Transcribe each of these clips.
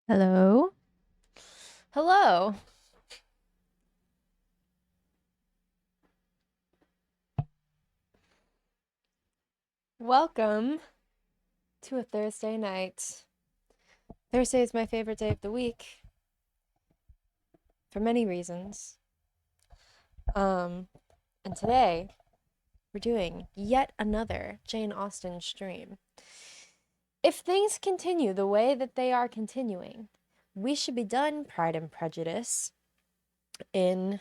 Hello. Hello. Welcome to a Thursday night. Thursday is my favorite day of the week for many reasons. And today we're doing yet another Jane Austen stream. If things continue the way that they are continuing, we should be done Pride and Prejudice in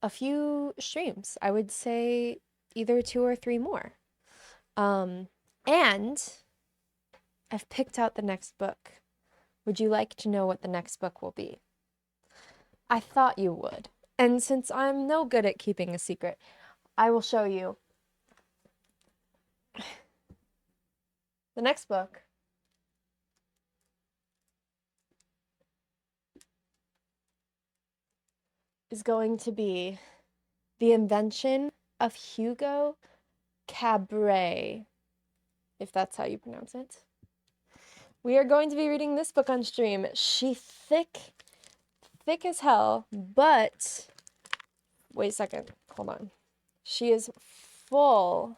a few streams. I would say either 2 or 3 more. And I've picked out the next book. Would you like to know what the next book will be? I thought you would. And since I'm no good at keeping a secret, I will show you The next book is going to be The Invention of Hugo Cabret, if that's how you pronounce it. We are going to be reading this book on stream. She thick as hell, but wait a second, hold on. She is full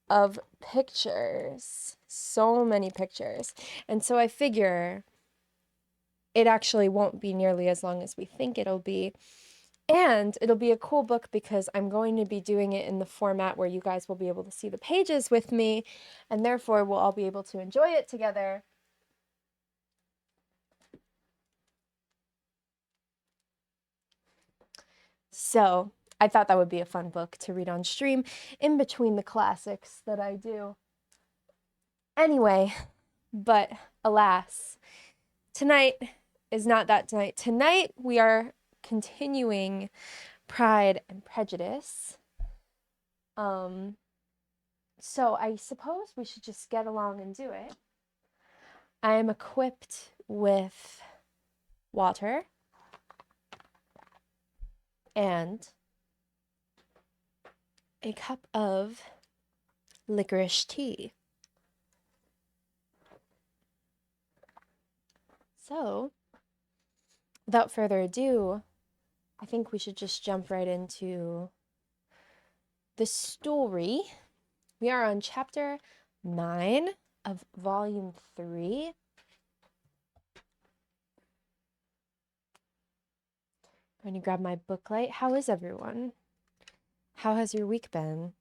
of pictures, so many pictures. And so I figure it actually won't be nearly as long as we think it'll be. And it'll be a cool book because I'm going to be doing it in the format where you guys will be able to see the pages with me, and therefore we'll all be able to enjoy it together. So I thought that would be a fun book to read on stream in between the classics that I do. Anyway, but alas, tonight is not that night. Tonight we are continuing Pride and Prejudice. So I suppose we should just get along and do it. I am equipped with water and a cup of licorice tea. So, without further ado, I think we should just jump right into the story. We are on chapter 9 of volume 3. I'm going to grab my booklight. How is everyone? How has your week been?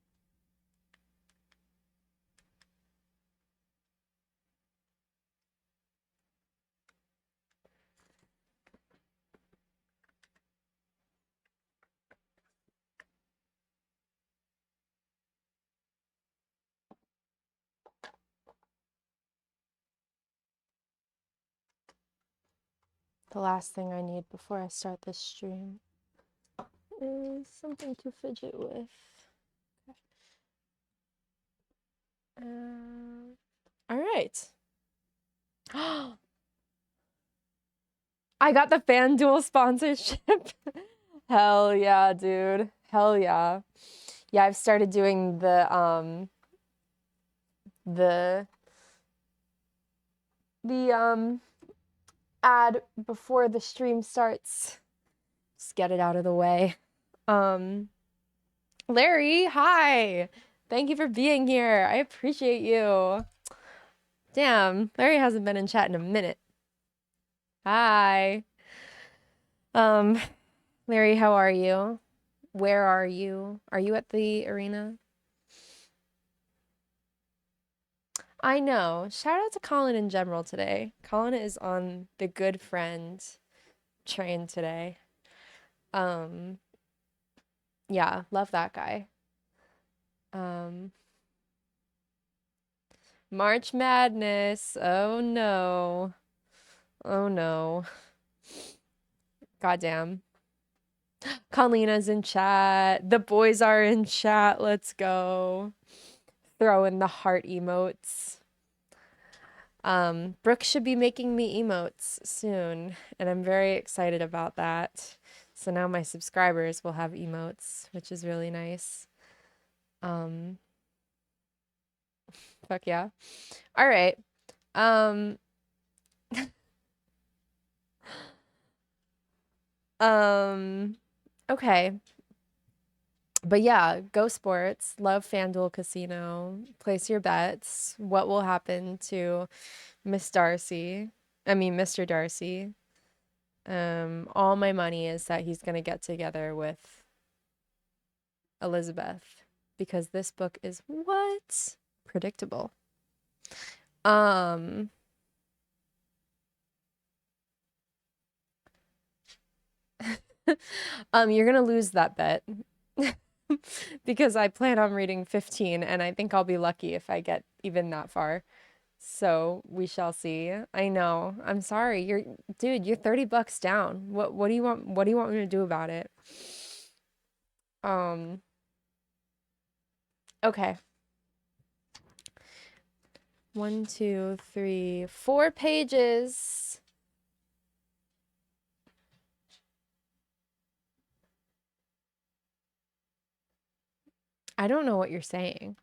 The last thing I need before I start this stream is something to fidget with. All right. I got the FanDuel sponsorship. Hell yeah, dude. Hell yeah. Yeah, I've started doing the ad before the stream starts. Just get it out of the way. Larry, hi. Thank you for being here. I appreciate you. Damn, Larry hasn't been in chat in a minute. Hi. Larry, how are you? Where are you? Are you at the arena? I know. Shout out to Colin in general today. Colin is on the good friend train today. Yeah, love that guy. March Madness. Oh no. Oh no. Goddamn. Colina's in chat. The boys are in chat. Let's go. Throw in the heart emotes. Brooke should be making me emotes soon, and I'm very excited about that. So now my subscribers will have emotes, which is really nice. Fuck yeah. All right. Okay. But yeah, go sports. Love FanDuel Casino. Place your bets. What will happen to Miss Darcy? I mean, Mr. Darcy. All my money is that he's gonna get together with Elizabeth because this book is what? Predictable. You're gonna lose that bet because I plan on reading 15 and I think I'll be lucky if I get even that far. So we shall see. I know. I'm sorry. Dude, you're $30 down. What do you want me to do about it? Okay. 1, 2, 3, 4 pages. I don't know what you're saying.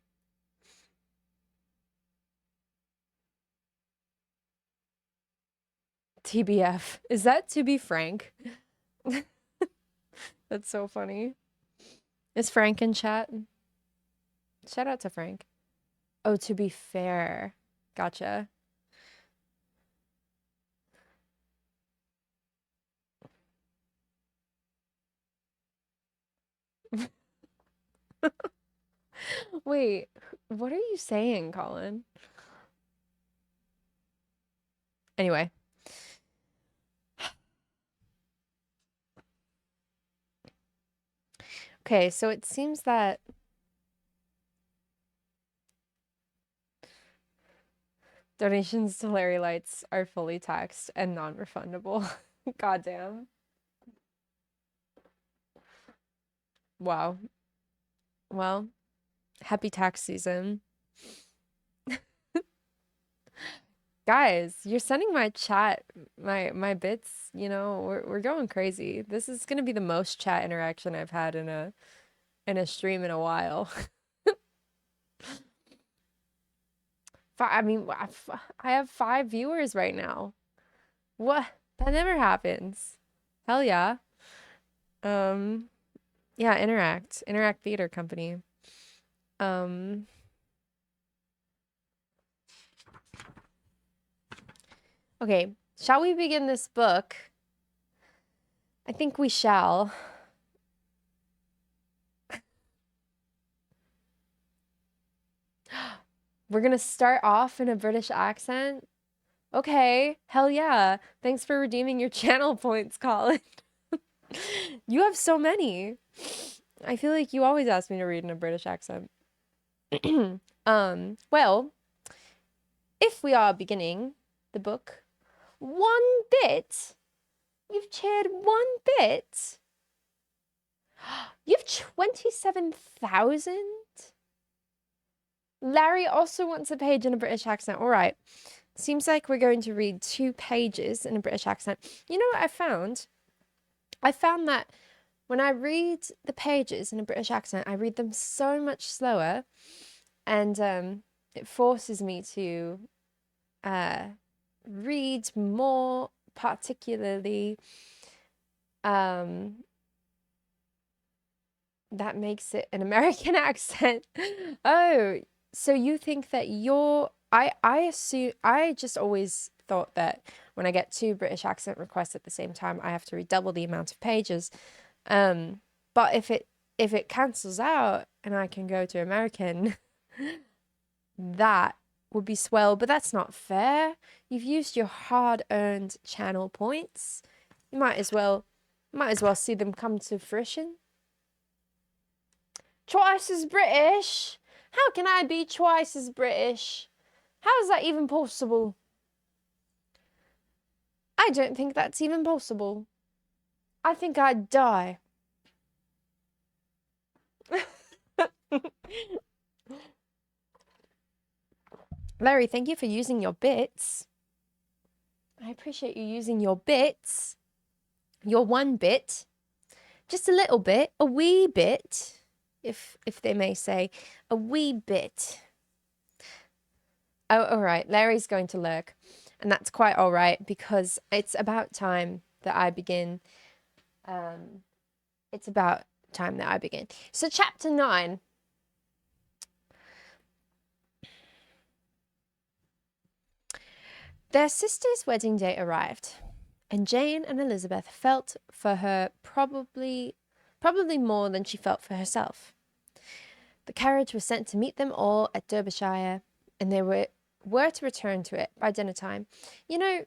TBF. Is that to be frank? That's so funny. Is Frank in chat? Shout out to Frank. Oh, to be fair. Gotcha. Wait, what are you saying, Colin? Anyway. Okay, so it seems that donations to Larry Lights are fully taxed and non-refundable. Goddamn. Wow. Well, happy tax season. Guys, you're sending my chat, my bits, you know, we're going crazy. This is gonna be the most chat interaction I've had in a stream in a while. I mean, I have 5 viewers right now. What? That never happens. Hell yeah. Yeah, Interact Theater Company. Okay, shall we begin this book? I think we shall. We're gonna start off in a British accent. Okay, hell yeah. Thanks for redeeming your channel points, Colin. You have so many. I feel like you always ask me to read in a British accent. Well, if we are beginning the book, 1 bit. You've cheered 1 bit. You've 27,000? Larry also wants a page in a British accent. All right. Seems like we're going to read 2 pages in a British accent. You know what I found? I found that when I read the pages in a British accent, I read them so much slower, and it forces me to read more particularly. That makes it an American accent. Oh, so you think that I assume I just always thought that when I get 2 British accent requests at the same time, I have to read double the amount of pages. But if it cancels out and I can go to American, that would be swell, but that's not fair. You've used your hard-earned channel points. You might as well see them come to fruition. Twice as British? How can I be twice as British? How is that even possible? I don't think that's even possible. I think I'd die. Larry, thank you for using your bits. I appreciate you using your bits. Your 1 bit. Just a little bit. A wee bit. If they may say. A wee bit. Oh, all right. Larry's going to lurk. And that's quite all right, because it's about time that I begin. It's about time that I begin. So chapter 9. Their sister's wedding day arrived, and Jane and Elizabeth felt for her probably more than she felt for herself. The carriage was sent to meet them all at Derbyshire, and they were to return to it by dinner time. You know,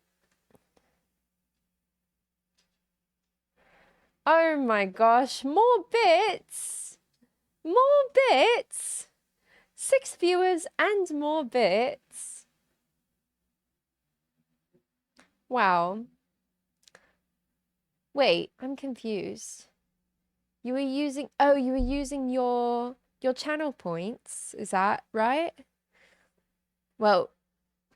oh my gosh, more bits! More bits! 6 viewers and more bits. Wow. Wait, I'm confused. You were using your channel points, is that right? Well,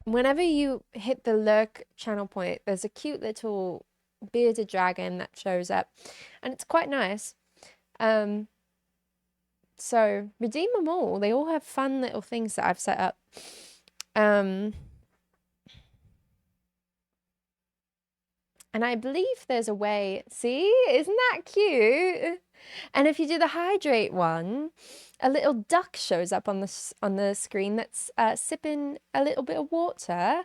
whenever you hit the lurk channel point, there's a cute little bearded dragon that shows up, and it's quite nice. So redeem them all. They all have fun little things that I've set up. And I believe there's a way. See, isn't that cute? And if you do the hydrate one, a little duck shows up on the screen that's sipping a little bit of water.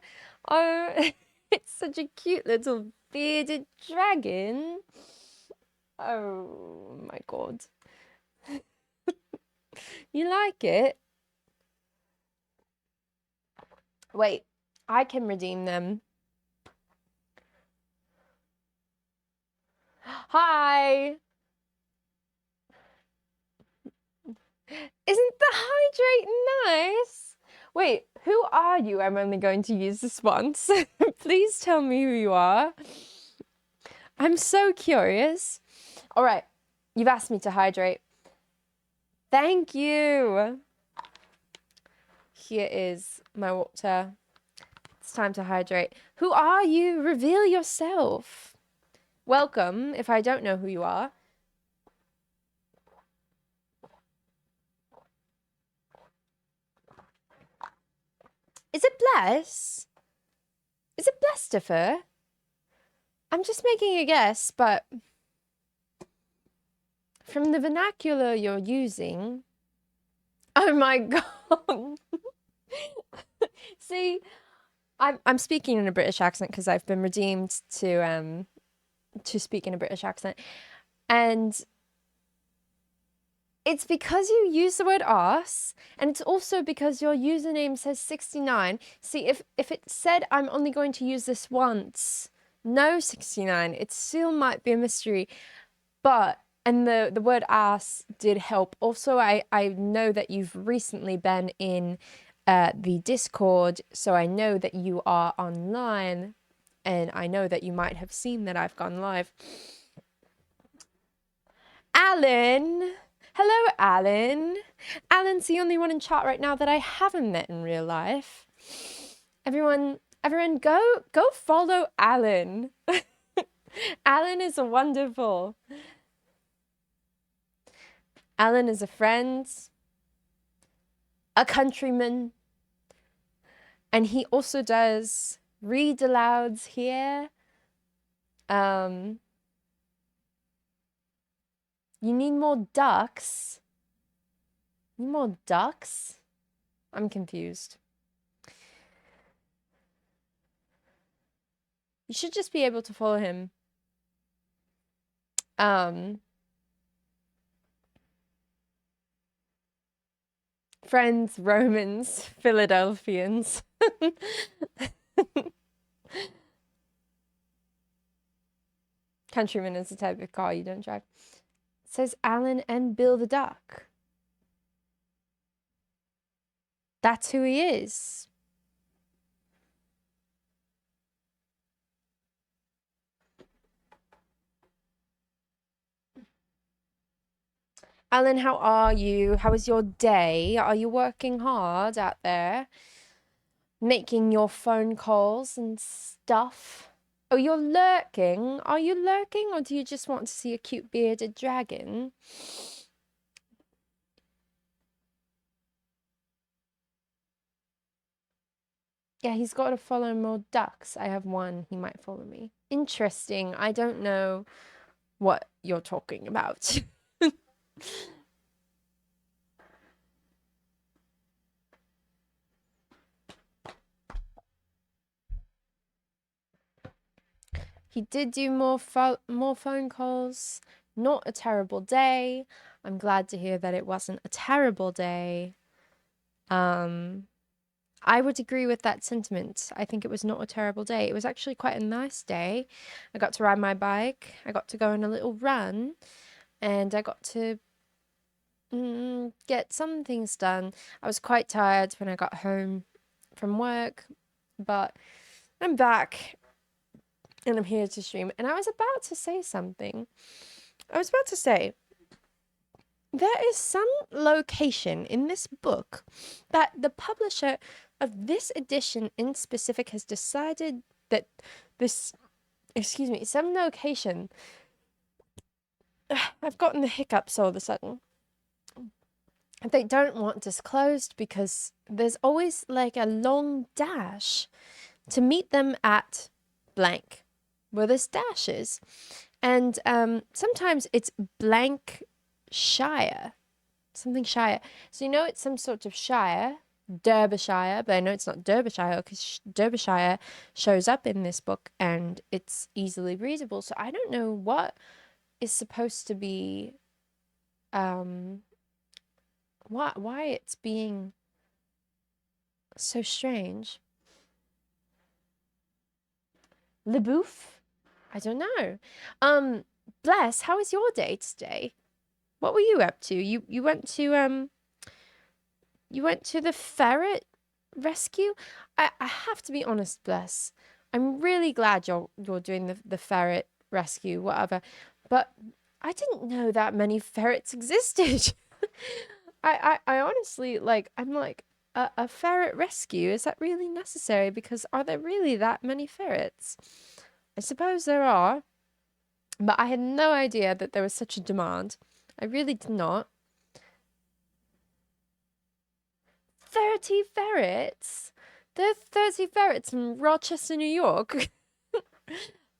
Oh, it's such a cute little bearded dragon. Oh my god. You like it? Wait, I can redeem them. Hi! Isn't the hydrate nice? Wait, who are you? I'm only going to use this once. Please tell me who you are. I'm so curious. All right, you've asked me to hydrate. Thank you. Here is my water. It's time to hydrate. Who are you? Reveal yourself. Welcome, if I don't know who you are. Is it Bless? Is it Blestifer? I'm just making a guess, but from the vernacular you're using... Oh my god. See, I'm speaking in a British accent because I've been redeemed to speak in a British accent. And it's because you use the word arse, and it's also because your username says 69. See, if it said I'm only going to use this once, no 69, it still might be a mystery. But, and the word arse did help. Also, I know that you've recently been in the Discord, so I know that you are online, and I know that you might have seen that I've gone live. Alan! Hello, Alan. Alan's the only one in chat right now that I haven't met in real life. Everyone go follow Alan. Alan is wonderful. Alan is a friend, a countryman, and he also does read alouds here. You need more ducks? You need more ducks? I'm confused. You should just be able to follow him. Friends, Romans, Philadelphians. Countryman is the type of car you don't drive. It says Alan and Bill the Duck. That's who he is. Alan, how are you? How is your day? Are you working hard out there? Making your phone calls and stuff? Oh, you're lurking? Are you lurking, or do you just want to see a cute bearded dragon? Yeah, he's got to follow more ducks. I have one. He might follow me. Interesting. I don't know what you're talking about. He did do more phone calls. Not a terrible day. I'm glad to hear that it wasn't a terrible day. I would agree with that sentiment. I think it was not a terrible day. It was actually quite a nice day. I got to ride my bike. I got to go on a little run. And I got to get some things done. I was quite tired when I got home from work. But I'm back. And I'm here to stream. And I was about to say something. I was about to say, there is some location in this book that the publisher of this edition in specific has decided that this, some location, I've gotten the hiccups all of a sudden. They don't want disclosed because there's always like a long dash to meet them at blank, where this dash is. And sometimes it's blank shire, something shire. So you know it's some sort of shire, Derbyshire, but I know it's not Derbyshire because Derbyshire shows up in this book and it's easily readable. So I don't know what is supposed to be, why it's being so strange. Le Bouffe? I don't know. Bless, how was your day today? What were you up to? You went to the ferret rescue? I have to be honest, Bless. I'm really glad you're doing the ferret rescue, whatever. But I didn't know that many ferrets existed. I honestly, like, I'm like, a ferret rescue, is that really necessary? Because are there really that many ferrets? I suppose there are, but I had no idea that there was such a demand. I really did not. 30 ferrets? There are 30 ferrets in Rochester, New York.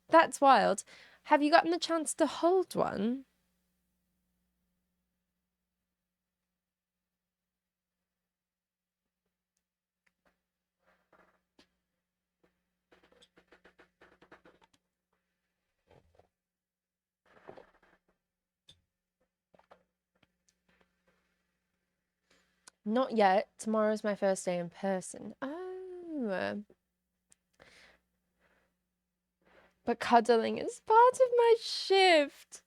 That's wild. Have you gotten the chance to hold one? Not yet. Tomorrow's my first day in person. Oh. But cuddling is part of my shift.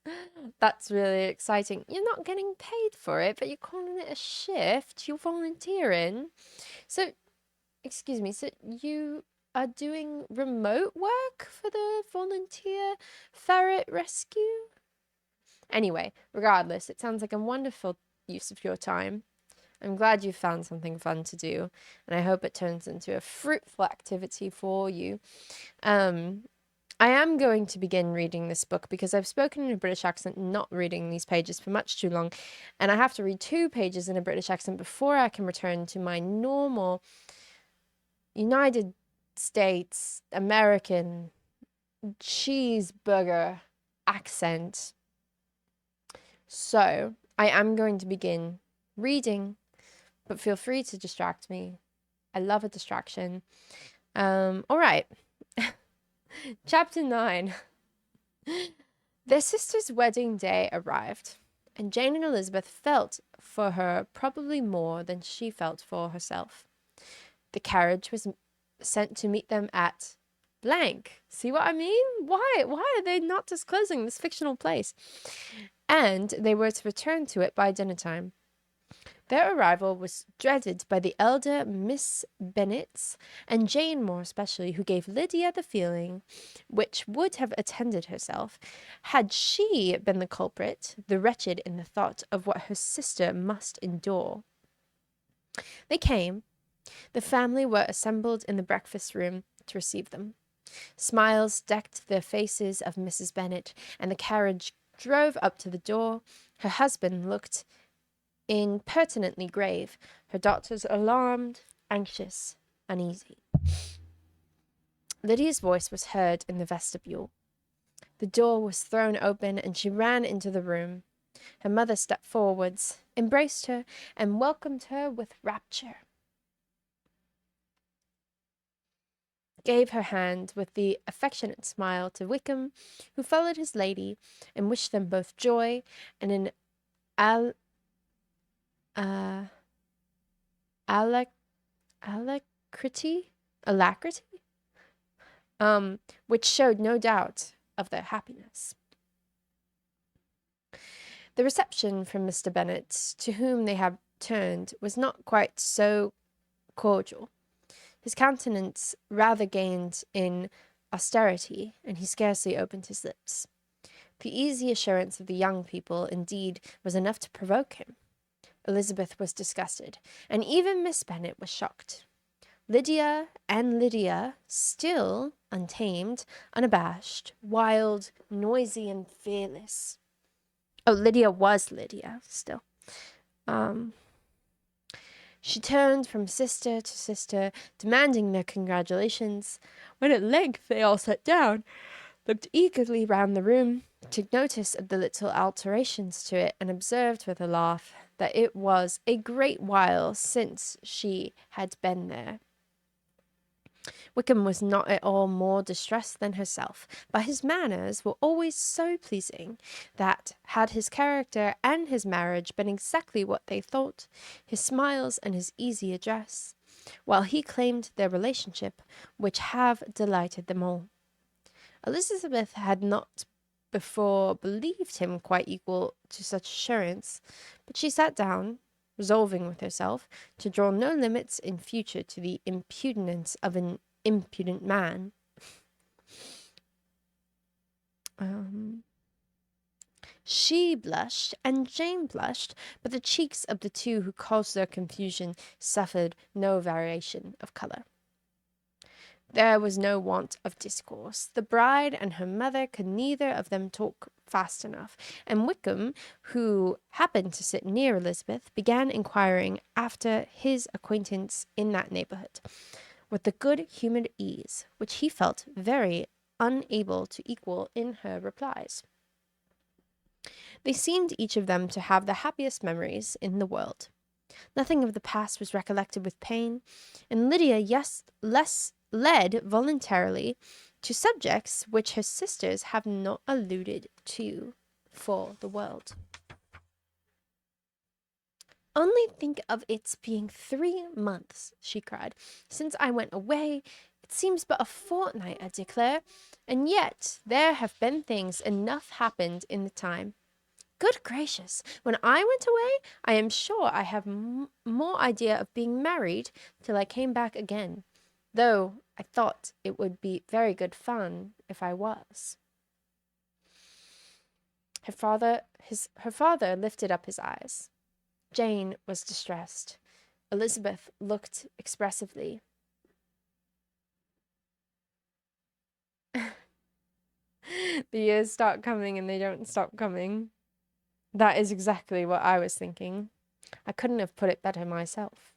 That's really exciting. You're not getting paid for it, but you're calling it a shift. You're volunteering. So, excuse me, so you are doing remote work for the volunteer ferret rescue? Anyway, regardless, it sounds like a wonderful use of your time. I'm glad you found something fun to do, and I hope it turns into a fruitful activity for you. I am going to begin reading this book because I've spoken in a British accent, not reading these pages for much too long, and I have to read 2 pages in a British accent before I can return to my normal United States American cheeseburger accent. So I am going to begin reading, but feel free to distract me. I love a distraction. All right. Chapter 9. Their sister's wedding day arrived, and Jane and Elizabeth felt for her probably more than she felt for herself. The carriage was sent to meet them at blank. See what I mean? Why are they not disclosing this fictional place? And they were to return to it by dinner time. Their arrival was dreaded by the elder Miss Bennets, and Jane more especially, who gave Lydia the feeling which would have attended herself, had she been the culprit, the wretched in the thought of what her sister must endure. They came. The family were assembled in the breakfast room to receive them. Smiles decked the faces of Mrs. Bennet, and the carriage drove up to the door. Her husband looked impertinently grave, her daughters alarmed, anxious, uneasy. Lydia's voice was heard in the vestibule. The door was thrown open, and she ran into the room. Her mother stepped forwards, embraced her, and welcomed her with rapture. Gave her hand with the affectionate smile to Wickham, who followed his lady, and wished them both joy and an alacrity, which showed no doubt of their happiness. The reception from Mr. Bennet, to whom they had turned, was not quite so cordial. His countenance rather gained in austerity, and he scarcely opened his lips. The easy assurance of the young people, indeed, was enough to provoke him. Elizabeth was disgusted, and even Miss Bennet was shocked. Lydia, still untamed, unabashed, wild, noisy, and fearless. Oh, Lydia was Lydia still. She turned from sister to sister, demanding their congratulations. When at length they all sat down, looked eagerly round the room, took notice of the little alterations to it, and observed with a laugh that it was a great while since she had been there. Wickham was not at all more distressed than herself, but his manners were always so pleasing that, had his character and his marriage been exactly what they thought, his smiles and his easy address, while he claimed their relationship, which have delighted them all. Elizabeth had not before believed him quite equal to such assurance, but she sat down, resolving with herself to draw no limits in future to the impudence of an impudent man. She blushed, and Jane blushed, but the cheeks of the two who caused their confusion suffered no variation of colour. There was no want of discourse. The bride and her mother could neither of them talk fast enough, and Wickham, who happened to sit near Elizabeth, began inquiring after his acquaintance in that neighbourhood, with the good-humoured ease which he felt very unable to equal in her replies. They seemed each of them to have the happiest memories in the world. Nothing of the past was recollected with pain, and Lydia led voluntarily to subjects which her sisters have not alluded to for the world. "Only think of its being 3 months," she cried, "since I went away. It seems but a fortnight, I declare, and yet there have been things enough happened in the time. Good gracious! When I went away, I am sure I have more idea of being married till I came back again, though I thought it would be very good fun if I was." Her father lifted up his eyes. Jane was distressed. Elizabeth looked expressively. The years start coming and they don't stop coming. That is exactly what I was thinking. I couldn't have put it better myself.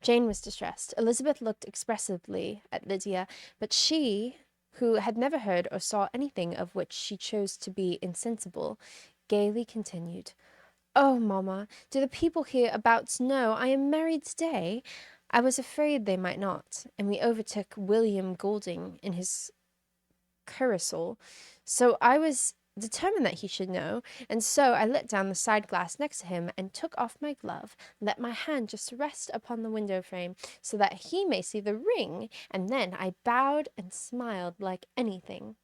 Jane was distressed. Elizabeth looked expressively at Lydia, but she, who had never heard or saw anything of which she chose to be insensible, gaily continued, "Oh, mamma, do the people hereabouts know I am married today? I was afraid they might not, and we overtook William Golding in his curricle, so I was determined that he should know, and so I let down the side glass next to him and took off my glove, let my hand just rest upon the window frame so that he may see the ring, and then I bowed and smiled like anything."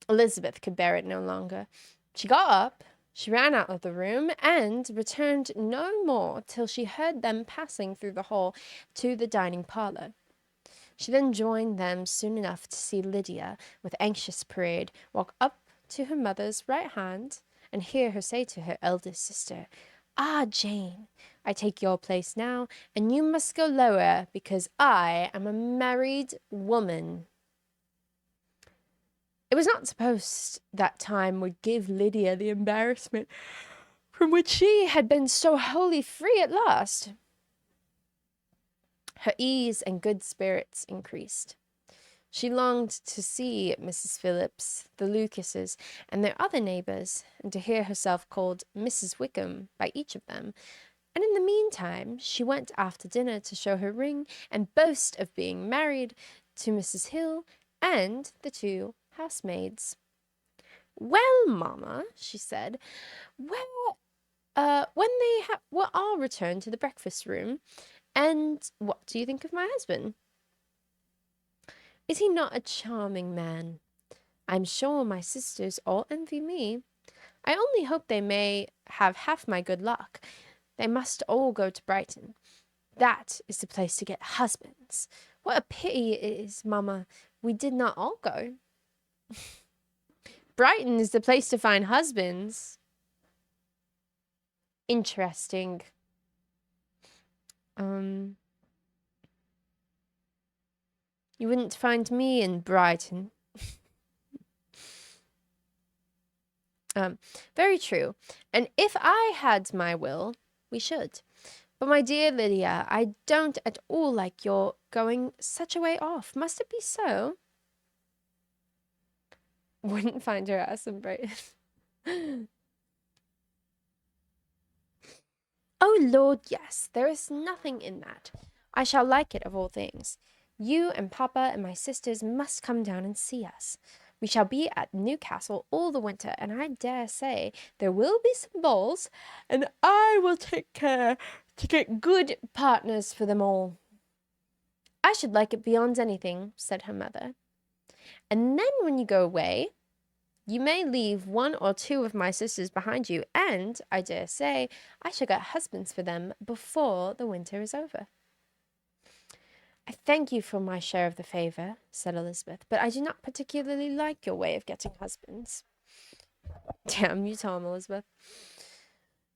Elizabeth could bear it no longer. She got up, she ran out of the room, and returned no more till she heard them passing through the hall to the dining parlour. She then joined them soon enough to see Lydia, with anxious parade, walk up to her mother's right hand, and hear her say to her eldest sister, "Ah, Jane, I take your place now, and you must go lower, because I am a married woman." It was not supposed that time would give Lydia the embarrassment from which she had been so wholly free at last. Her ease and good spirits increased. She longed to see Mrs. Phillips, the Lucases, and their other neighbours, and to hear herself called Mrs. Wickham by each of them, and in the meantime she went after dinner to show her ring and boast of being married to Mrs. Hill and the 2 housemaids. "Well, mamma," she said, when they were all returned to the breakfast room, "and what do you think of my husband? Is he not a charming man? I'm sure my sisters all envy me. I only hope they may have half my good luck. They must all go to Brighton. That is the place to get husbands. What a pity it is, mamma, we did not all go." "Brighton is the place to find husbands." interesting. You wouldn't find me in Brighton. Very true. And if I had my will, we should. But my dear Lydia, I don't at all like your going such a way off. Must it be so? Wouldn't find her ass in Brighton. Oh Lord, yes, there is nothing in that. I shall like it of all things. You and Papa and my sisters must come down and see us. We shall be at Newcastle all the winter, and I dare say there will be some balls, and I will take care to get good partners for them all. I should like it beyond anything, said her mother. And then when you go away, you may leave one or two of my sisters behind you, and, I dare say, I shall get husbands for them before the winter is over. I thank you for my share of the favour, said Elizabeth, but I do not particularly like your way of getting husbands. Damn you, Tom, Elizabeth.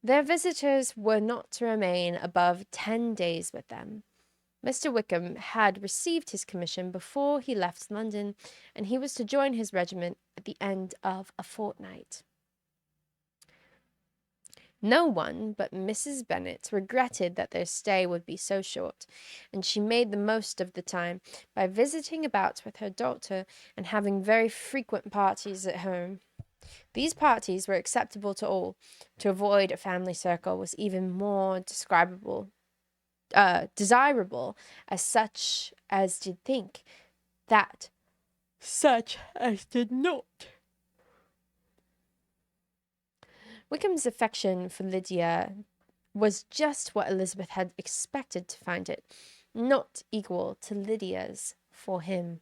Their visitors were not to remain above 10 days with them. Mr. Wickham had received his commission before he left London, and he was to join his regiment at the end of a fortnight. No one but Mrs. Bennet regretted that their stay would be so short, and she made the most of the time by visiting about with her daughter and having very frequent parties at home. These parties were acceptable to all. To avoid a family circle was even more desirable as such as did think that such as did not. Wickham's affection for Lydia was just what Elizabeth had expected to find it, not equal to Lydia's for him.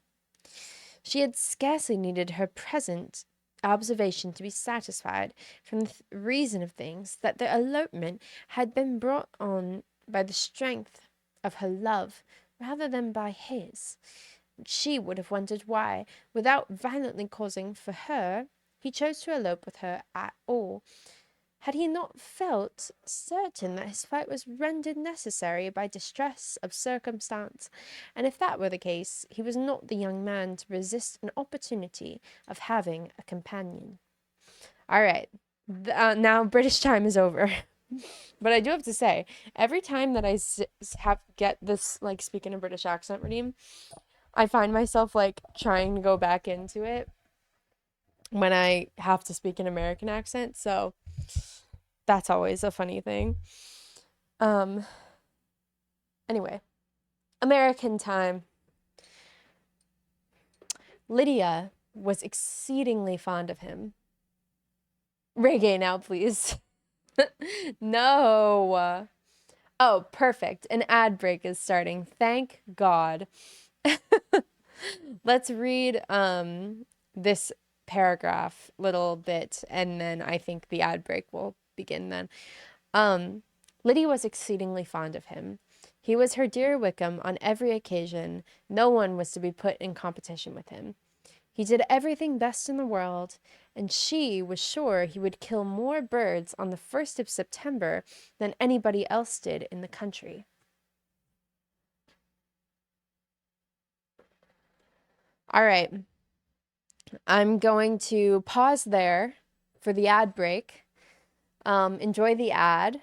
She had scarcely needed her present observation to be satisfied, from the reason of things, that the elopement had been brought on by the strength of her love rather than by his. She would have wondered why, without violently causing for her, he chose to elope with her at all. Had he not felt certain that his flight was rendered necessary by distress of circumstance? And if that were the case, he was not the young man to resist an opportunity of having a companion. All right, now British time is over. But I do have to say, every time that I get this, like, speaking a British accent redeem, I find myself, like, trying to go back into it when I have to speak an American accent, so that's always a funny thing. Anyway, American time. Lydia was exceedingly fond of him. Reggae now, please. No. Oh, perfect. An ad break is starting. Thank God. Let's read this paragraph little bit, and then I think the ad break will begin then. Lydia was exceedingly fond of him. He was her dear Wickham on every occasion. No one was to be put in competition with him. He did everything best in the world, and she was sure he would kill more birds on the 1st of September than anybody else did in the country. All right. I'm going to pause there for the ad break. Enjoy the ad,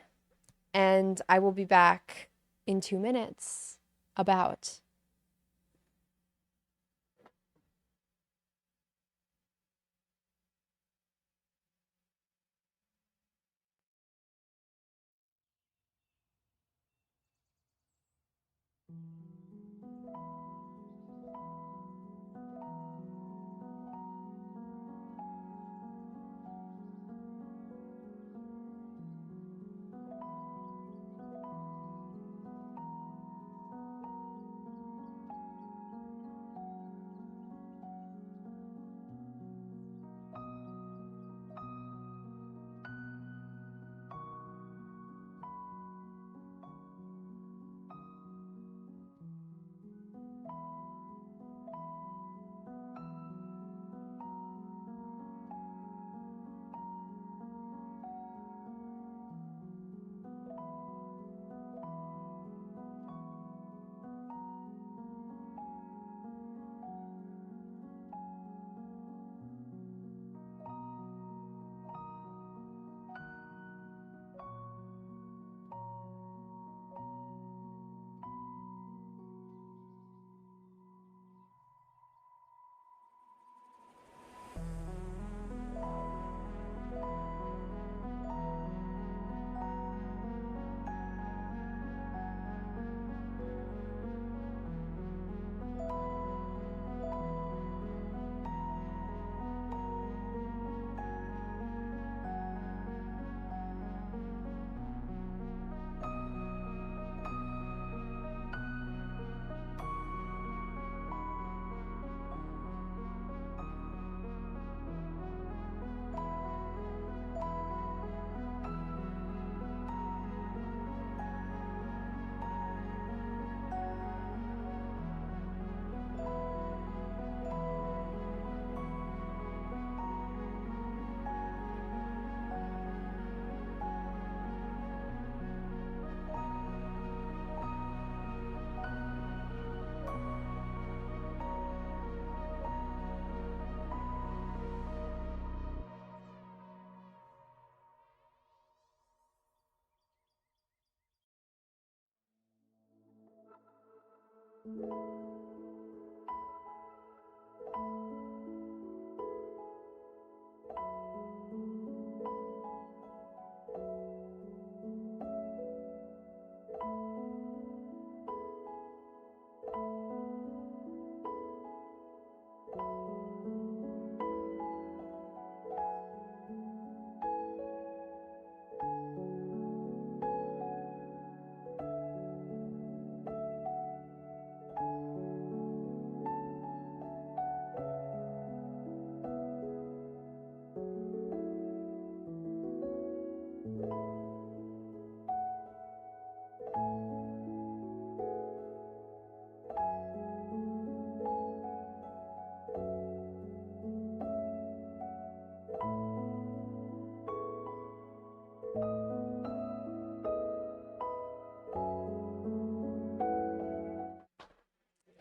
and I will be back in 2 minutes about.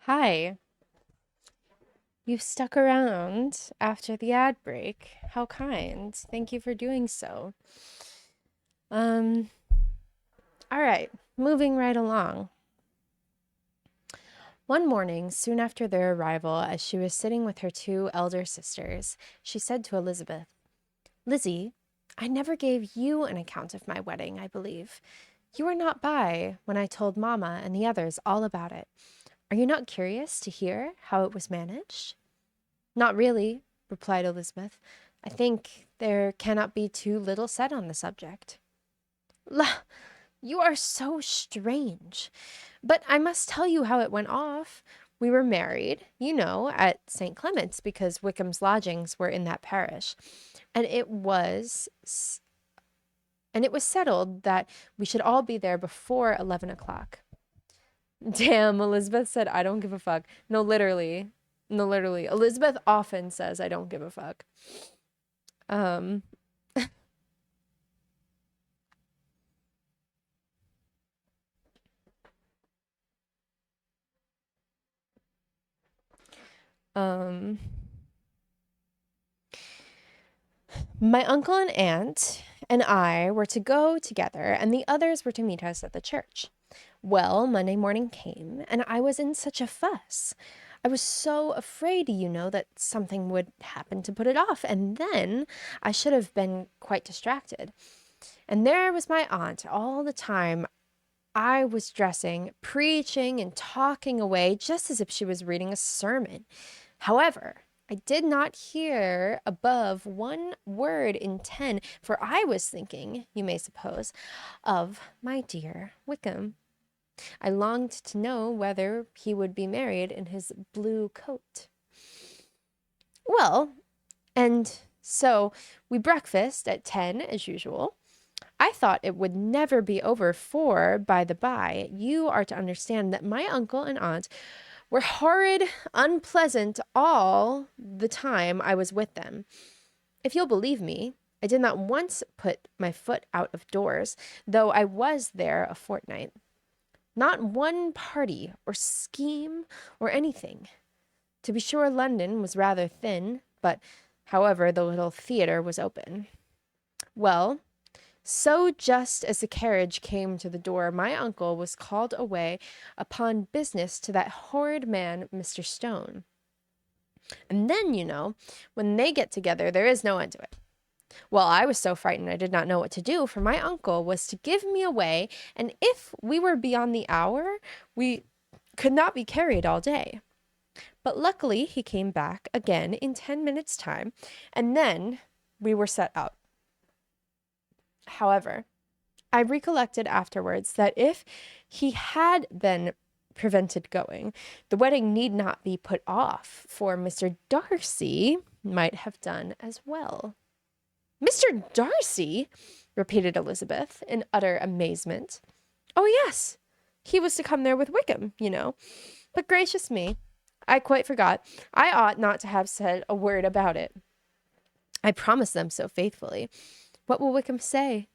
Hi, you've stuck around after the ad break. How kind. Thank you for doing so. Um, all right, moving right along. One morning, soon after their arrival, as she was sitting with her two elder sisters, she said to Elizabeth, "Lizzie, I never gave you an account of my wedding, I believe. You were not by when I told Mamma and the others all about it. Are you not curious to hear how it was managed?" "Not really," replied Elizabeth. "I think there cannot be too little said on the subject." "La, you are so strange. But I must tell you how it went off. We were married, you know, at St. Clement's because Wickham's lodgings were in that parish, and it was settled that we should all be there before 11 o'clock." Damn, Elizabeth said, "I don't give a fuck." No, literally. No, literally. Elizabeth often says, "I don't give a fuck." Um, um, my uncle and aunt and I were to go together, and the others were to meet us at the church. Well, Monday morning came, and I was in such a fuss. I was so afraid, you know, that something would happen to put it off, and then I should have been quite distracted. And there was my aunt all the time I was dressing, preaching and talking away just as if she was reading a sermon. However, I did not hear above one word in 10, for I was thinking, you may suppose, of my dear Wickham. I longed to know whether he would be married in his blue coat. Well, and so we breakfast at 10 as usual. I thought it would never be over, for, by the by, you are to understand that my uncle and aunt were horrid, unpleasant all the time I was with them. If you'll believe me, I did not once put my foot out of doors, though I was there a fortnight. Not one party or scheme or anything. To be sure, London was rather thin, but, however, the little theatre was open. Well, so just as the carriage came to the door, my uncle was called away upon business to that horrid man, Mr. Stone. And then, you know, when they get together, there is no end to it. Well, I was so frightened I did not know what to do, for my uncle was to give me away, and if we were beyond the hour, we could not be carried all day. But luckily he came back again in 10 minutes' time, and then we were set out. However, I recollected afterwards that if he had been prevented going, the wedding need not be put off, for Mr. Darcy might have done as well. "Mr. Darcy?" repeated Elizabeth in utter amazement. "Oh, yes. He was to come there with Wickham, you know. But gracious me, I quite forgot. I ought not to have said a word about it. I promised them so faithfully. What will Wickham say?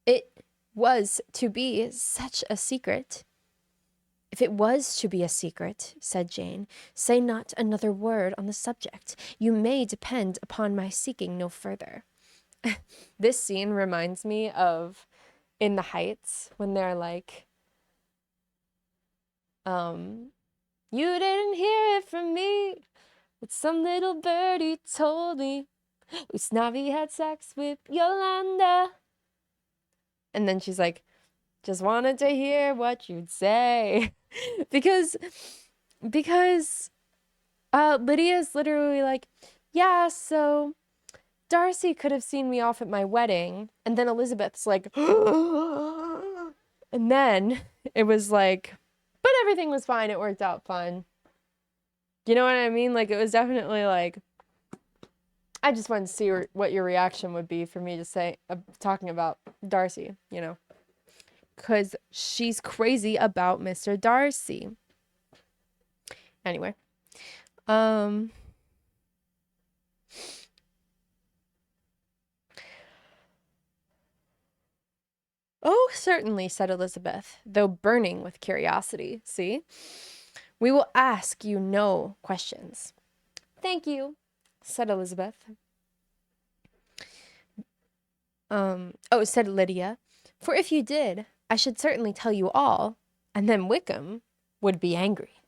It was to be such a secret." "If it was to be a secret," said Jane, "say not another word on the subject. You may depend upon my seeking no further." This scene reminds me of In the Heights when they're like, You didn't hear it from me, but some little birdie told me Usnavi had sex with Yolanda. And then she's like, just wanted to hear what you'd say. because Lydia's literally like, yeah, so Darcy could have seen me off at my wedding. And then Elizabeth's like, and then it was like, but everything was fine. It worked out fine. You know what I mean? Like, it was definitely like, I just wanted to see what your reaction would be for me to say, talking about Darcy, you know, because she's crazy about Mr. Darcy. Anyway, oh, certainly, said Elizabeth, though burning with curiosity. See? We will ask you no questions. Thank you, said Elizabeth. Said Lydia, for if you did, I should certainly tell you all, and then Wickham would be angry.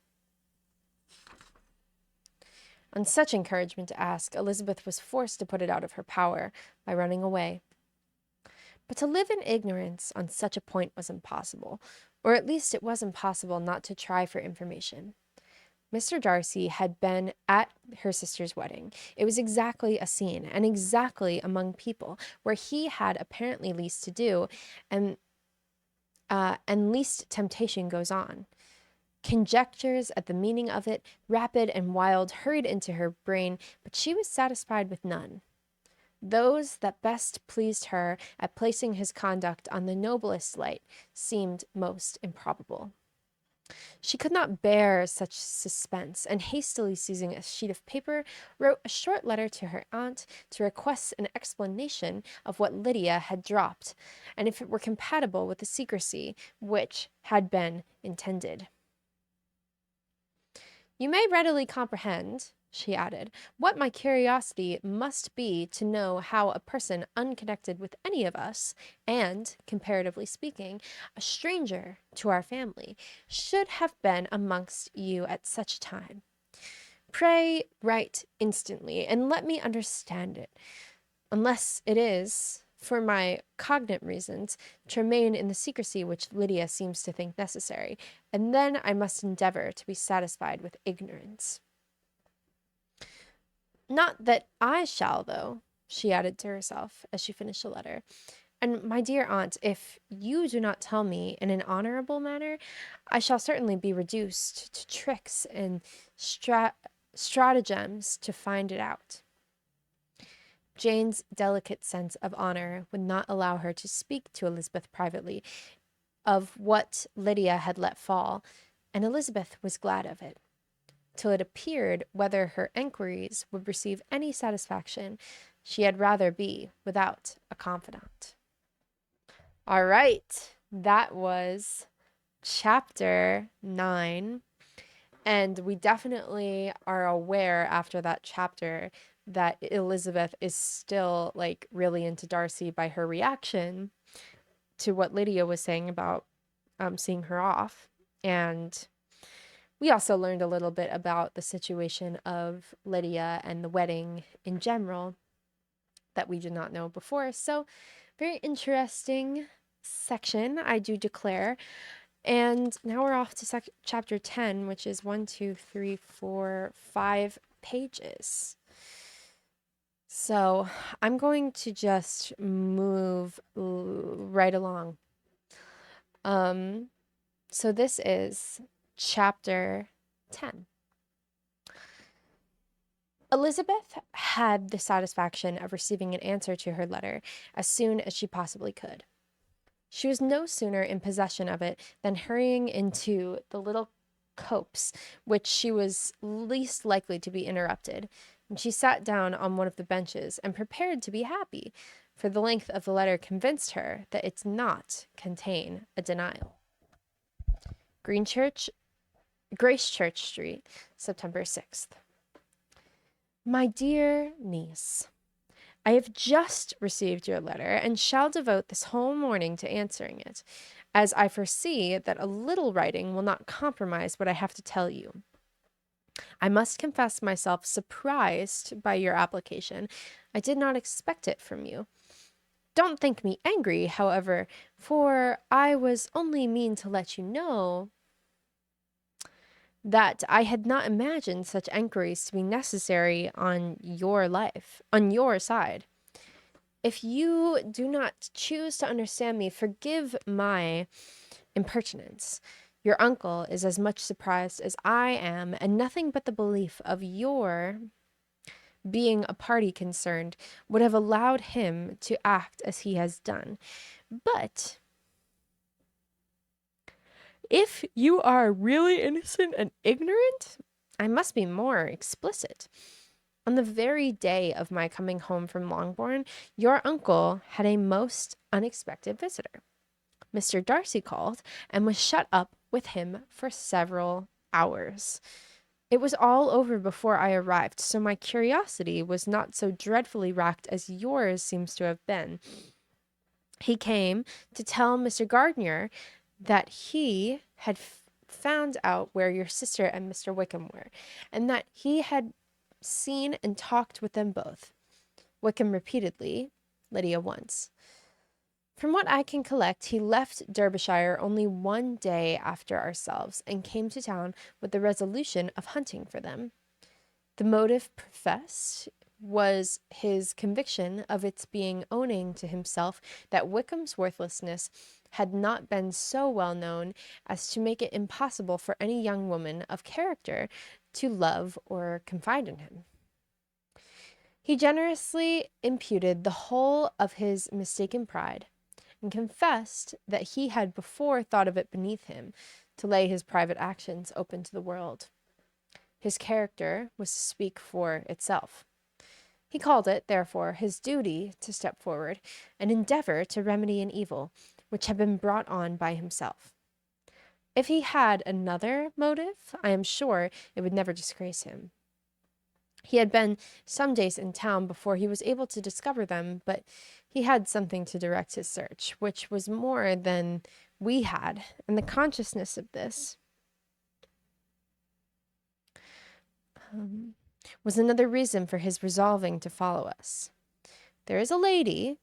On such encouragement to ask, Elizabeth was forced to put it out of her power by running away. But to live in ignorance on such a point was impossible, or at least it was impossible not to try for information. Mr. Darcy had been at her sister's wedding. It was exactly a scene, and exactly among people where he had apparently least to do, and least temptation goes on. Conjectures at the meaning of it, rapid and wild, hurried into her brain, but she was satisfied with none. Those that best pleased her at placing his conduct on the noblest light seemed most improbable. She could not bear such suspense, and hastily seizing a sheet of paper, wrote a short letter to her aunt to request an explanation of what Lydia had dropped, and if it were compatible with the secrecy which had been intended. You may readily comprehend, she added, what my curiosity must be to know how a person unconnected with any of us, and, comparatively speaking, a stranger to our family, should have been amongst you at such a time. Pray write instantly, and let me understand it, unless it is, for my cognate reasons, to remain in the secrecy which Lydia seems to think necessary, and then I must endeavor to be satisfied with ignorance. Not that I shall, though, she added to herself as she finished the letter. And my dear aunt, if you do not tell me in an honorable manner, I shall certainly be reduced to tricks and stratagems to find it out. Jane's delicate sense of honor would not allow her to speak to Elizabeth privately of what Lydia had let fall, and Elizabeth was glad of it, till it appeared whether her enquiries would receive any satisfaction. She had rather be without a confidant. All right, that was chapter 9, and we definitely are aware after that chapter that Elizabeth is still like really into Darcy by her reaction to what Lydia was saying about seeing her off. And we also learned a little bit about the situation of Lydia and the wedding in general that we did not know before. So very interesting section, I do declare. And now we're off to chapter 10, which is 5 pages. So I'm going to just move right along. So this is chapter 10. Elizabeth had the satisfaction of receiving an answer to her letter as soon as she possibly could. She was no sooner in possession of it than hurrying into the little copse which she was least likely to be interrupted, and she sat down on one of the benches and prepared to be happy, for the length of the letter convinced her that it did not contain a denial. Gracechurch Street, September 6th. My dear niece, I have just received your letter and shall devote this whole morning to answering it, as I foresee that a little writing will not compromise what I have to tell you. I must confess myself surprised by your application. I did not expect it from you. Don't think me angry, however, for I was only mean to let you know that I had not imagined such enquiries to be necessary on your side. If you do not choose to understand me, forgive my impertinence. Your uncle is as much surprised as I am, and nothing but the belief of your being a party concerned would have allowed him to act as he has done. But if you are really innocent and ignorant, I must be more explicit. On the very day of my coming home from Longbourn, your uncle had a most unexpected visitor. Mr. Darcy called and was shut up with him for several hours. It was all over before I arrived, so my curiosity was not so dreadfully racked as yours seems to have been. He came to tell Mr. Gardiner that he had found out where your sister and Mr. Wickham were, and that he had seen and talked with them both. Wickham repeatedly, Lydia once. From what I can collect, he left Derbyshire only one day after ourselves, and came to town with the resolution of hunting for them. The motive professed was his conviction of its being owing to himself that Wickham's worthlessness had not been so well known as to make it impossible for any young woman of character to love or confide in him. He generously imputed the whole of his mistaken pride, and confessed that he had before thought of it beneath him to lay his private actions open to the world. His character was to speak for itself. He called it, therefore, his duty to step forward and endeavor to remedy an evil which had been brought on by himself. If he had another motive, I am sure it would never disgrace him. He had been some days in town before he was able to discover them, but he had something to direct his search, which was more than we had, and the consciousness of this was another reason for his resolving to follow us. There is a lady,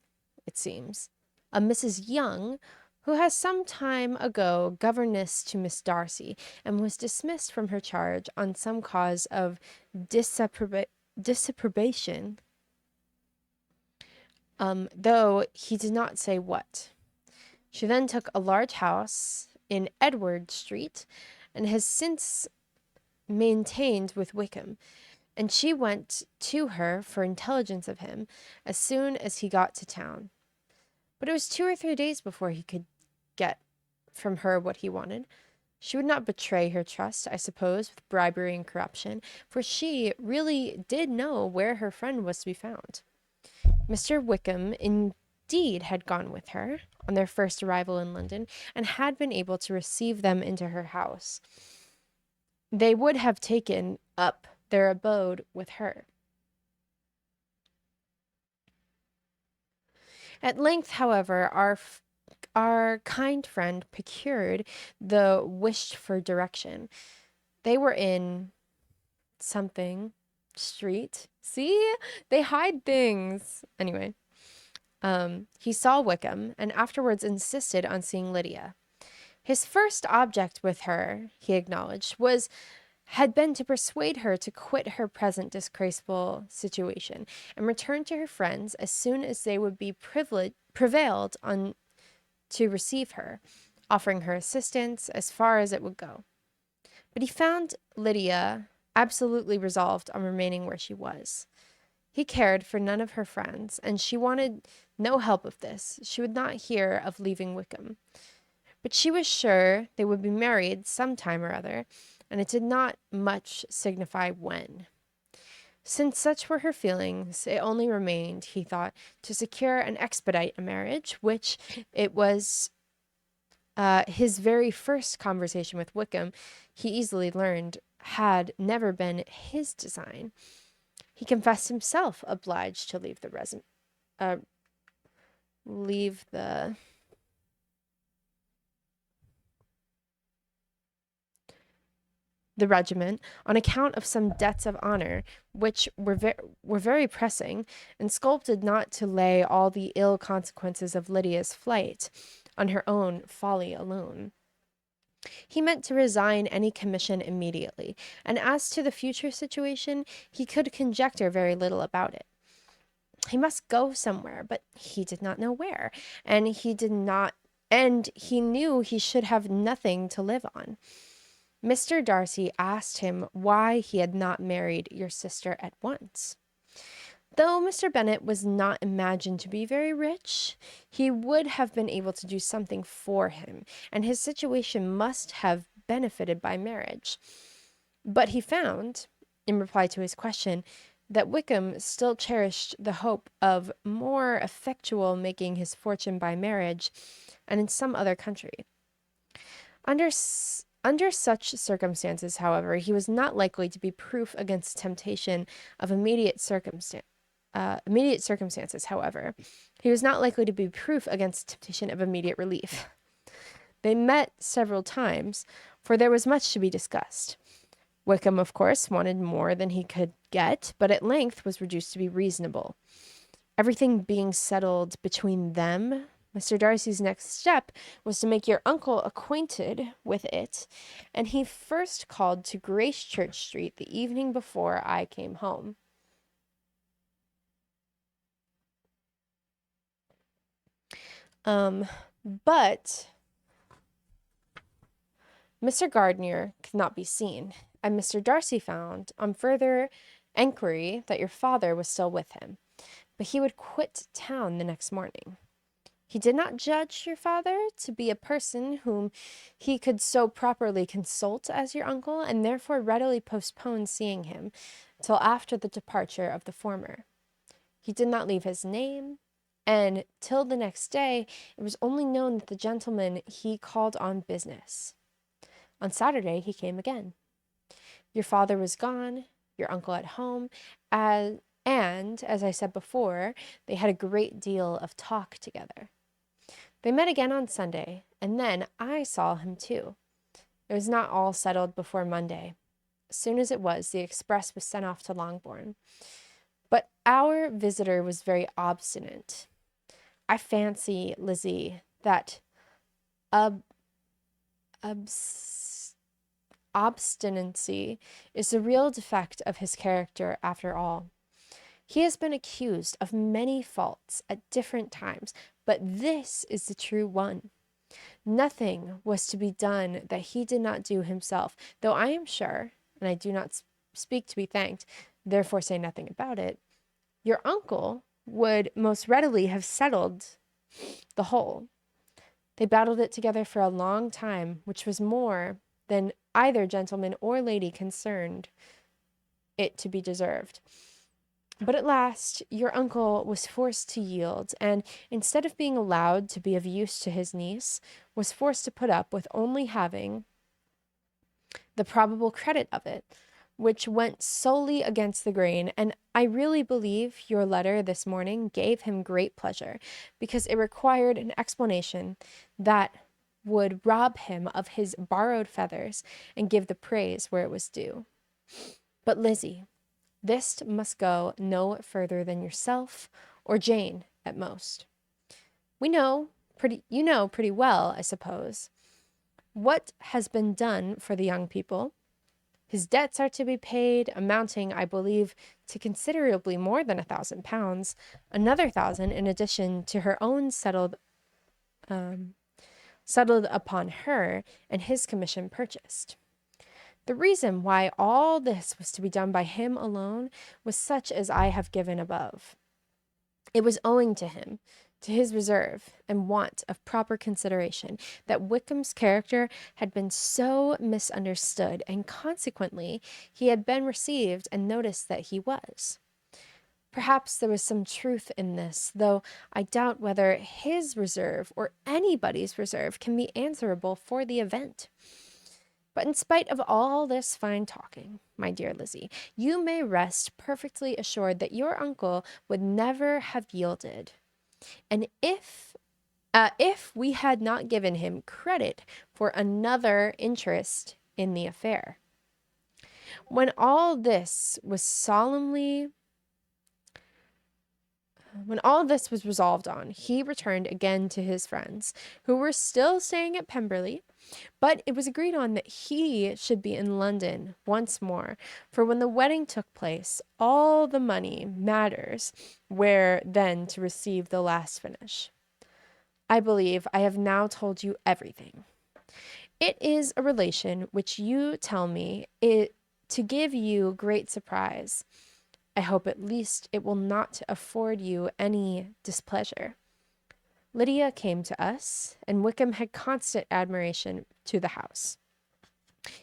it seems, a Mrs. Young, who has some time ago governess to Miss Darcy, and was dismissed from her charge on some cause of disapprobation, though he did not say what. She then took a large house in Edward Street, and has since maintained with Wickham, and she went to her for intelligence of him as soon as he got to town. But it was 2 or 3 days before he could get from her what he wanted. She would not betray her trust, I suppose, with bribery and corruption, for she really did know where her friend was to be found. Mr. Wickham, indeed, had gone with her on their first arrival in London, and had been able to receive them into her house. They would have taken up their abode with her. At length, however, our kind friend procured the wished-for direction. They were in something street. See? They hide things. Anyway, he saw Wickham, and afterwards insisted on seeing Lydia. His first object with her, he acknowledged, had been to persuade her to quit her present disgraceful situation and return to her friends as soon as they would be prevailed on to receive her, offering her assistance as far as it would go. But he found Lydia absolutely resolved on remaining where she was. He cared for none of her friends, and she wanted no help of this. She would not hear of leaving Wickham. But she was sure they would be married some time or other, and it did not much signify when. Since such were her feelings, it only remained, he thought, to secure and expedite a marriage, which it was his very first conversation with Wickham, he easily learned, had never been his design. He confessed himself obliged to leave the the regiment on account of some debts of honor, which were very pressing, and sculpted not to lay all the ill consequences of Lydia's flight on her own folly alone. He meant to resign any commission immediately, and as to the future situation, he could conjecture very little about it. He must go somewhere, but he did not know where, and he knew he should have nothing to live on. Mr. Darcy asked him why he had not married your sister at once. Though Mr. Bennet was not imagined to be very rich, he would have been able to do something for him, and his situation must have benefited by marriage. But he found, in reply to his question, that Wickham still cherished the hope of more effectual making his fortune by marriage, and in some other country. Under such circumstances, however, he was not likely to be proof against temptation of immediate circumstances. However, he was not likely to be proof against temptation of immediate relief. They met several times, for there was much to be discussed. Wickham, of course, wanted more than he could get, but at length was reduced to be reasonable. Everything being settled between them, Mr. Darcy's next step was to make your uncle acquainted with it, and he first called to Gracechurch Street the evening before I came home. But Mr. Gardiner could not be seen, and Mr. Darcy found, on further enquiry, that your father was still with him, but he would quit town the next morning. He did not judge your father to be a person whom he could so properly consult as your uncle, and therefore readily postponed seeing him till after the departure of the former. He did not leave his name, and till the next day it was only known that the gentleman he called on business. On Saturday he came again. Your father was gone, your uncle at home, and, as I said before, they had a great deal of talk together. They met again on Sunday, and then I saw him too. It was not all settled before Monday. As soon as it was, the express was sent off to Longbourn. But our visitor was very obstinate. I fancy, Lizzie, that obstinacy is the real defect of his character after all. He has been accused of many faults at different times, but this is the true one. Nothing was to be done that he did not do himself, though I am sure, and I do not speak to be thanked, therefore say nothing about it, your uncle would most readily have settled the whole. They battled it together for a long time, which was more than either gentleman or lady concerned it to be deserved. But at last your uncle was forced to yield, and instead of being allowed to be of use to his niece, was forced to put up with only having the probable credit of it, which went solely against the grain, and I really believe your letter this morning gave him great pleasure, because it required an explanation that would rob him of his borrowed feathers and give the praise where it was due. But Lizzie, this must go no further than yourself or Jane at most. You know pretty well, I suppose, what has been done for the young people. His debts are to be paid, amounting, I believe, to considerably more than £1,000, another 1,000 in addition to her own settled upon her, and his commission purchased. The reason why all this was to be done by him alone was such as I have given above. It was owing to him, to his reserve and want of proper consideration, that Wickham's character had been so misunderstood, and consequently he had been received and noticed that he was. Perhaps there was some truth in this, though I doubt whether his reserve or anybody's reserve can be answerable for the event. But in spite of all this fine talking, my dear Lizzie, you may rest perfectly assured that your uncle would never have yielded. And if we had not given him credit for another interest in the affair. When all this was solemnly When all this was resolved on, he returned again to his friends, who were still staying at Pemberley, but it was agreed on that he should be in London once more, for when the wedding took place, all the money matters were then to receive the last finish. I believe I have now told you everything. It is a relation which you tell me to give you great surprise. I hope at least it will not afford you any displeasure. Lydia came to us, and Wickham had constant admiration to the house.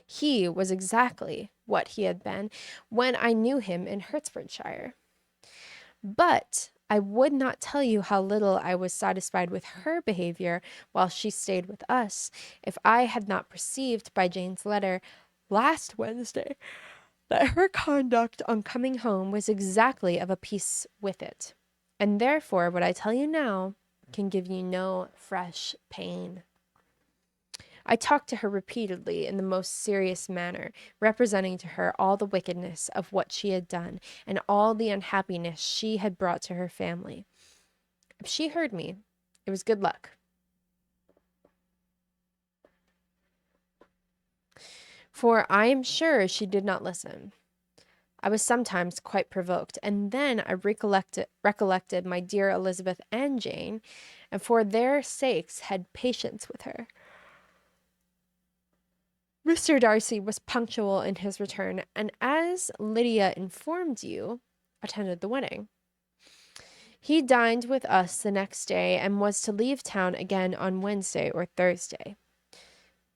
He was exactly what he had been when I knew him in Hertfordshire. But I would not tell you how little I was satisfied with her behavior while she stayed with us, if I had not perceived by Jane's letter last Wednesday that her conduct on coming home was exactly of a piece with it, and therefore what I tell you now can give you no fresh pain. I talked to her repeatedly in the most serious manner, representing to her all the wickedness of what she had done, and all the unhappiness she had brought to her family. If she heard me, it was good luck. For I am sure she did not listen. I was sometimes quite provoked, and then I recollected my dear Elizabeth and Jane, and for their sakes had patience with her. Mr. Darcy was punctual in his return, and as Lydia informed you, attended the wedding. He dined with us the next day, and was to leave town again on Wednesday or Thursday.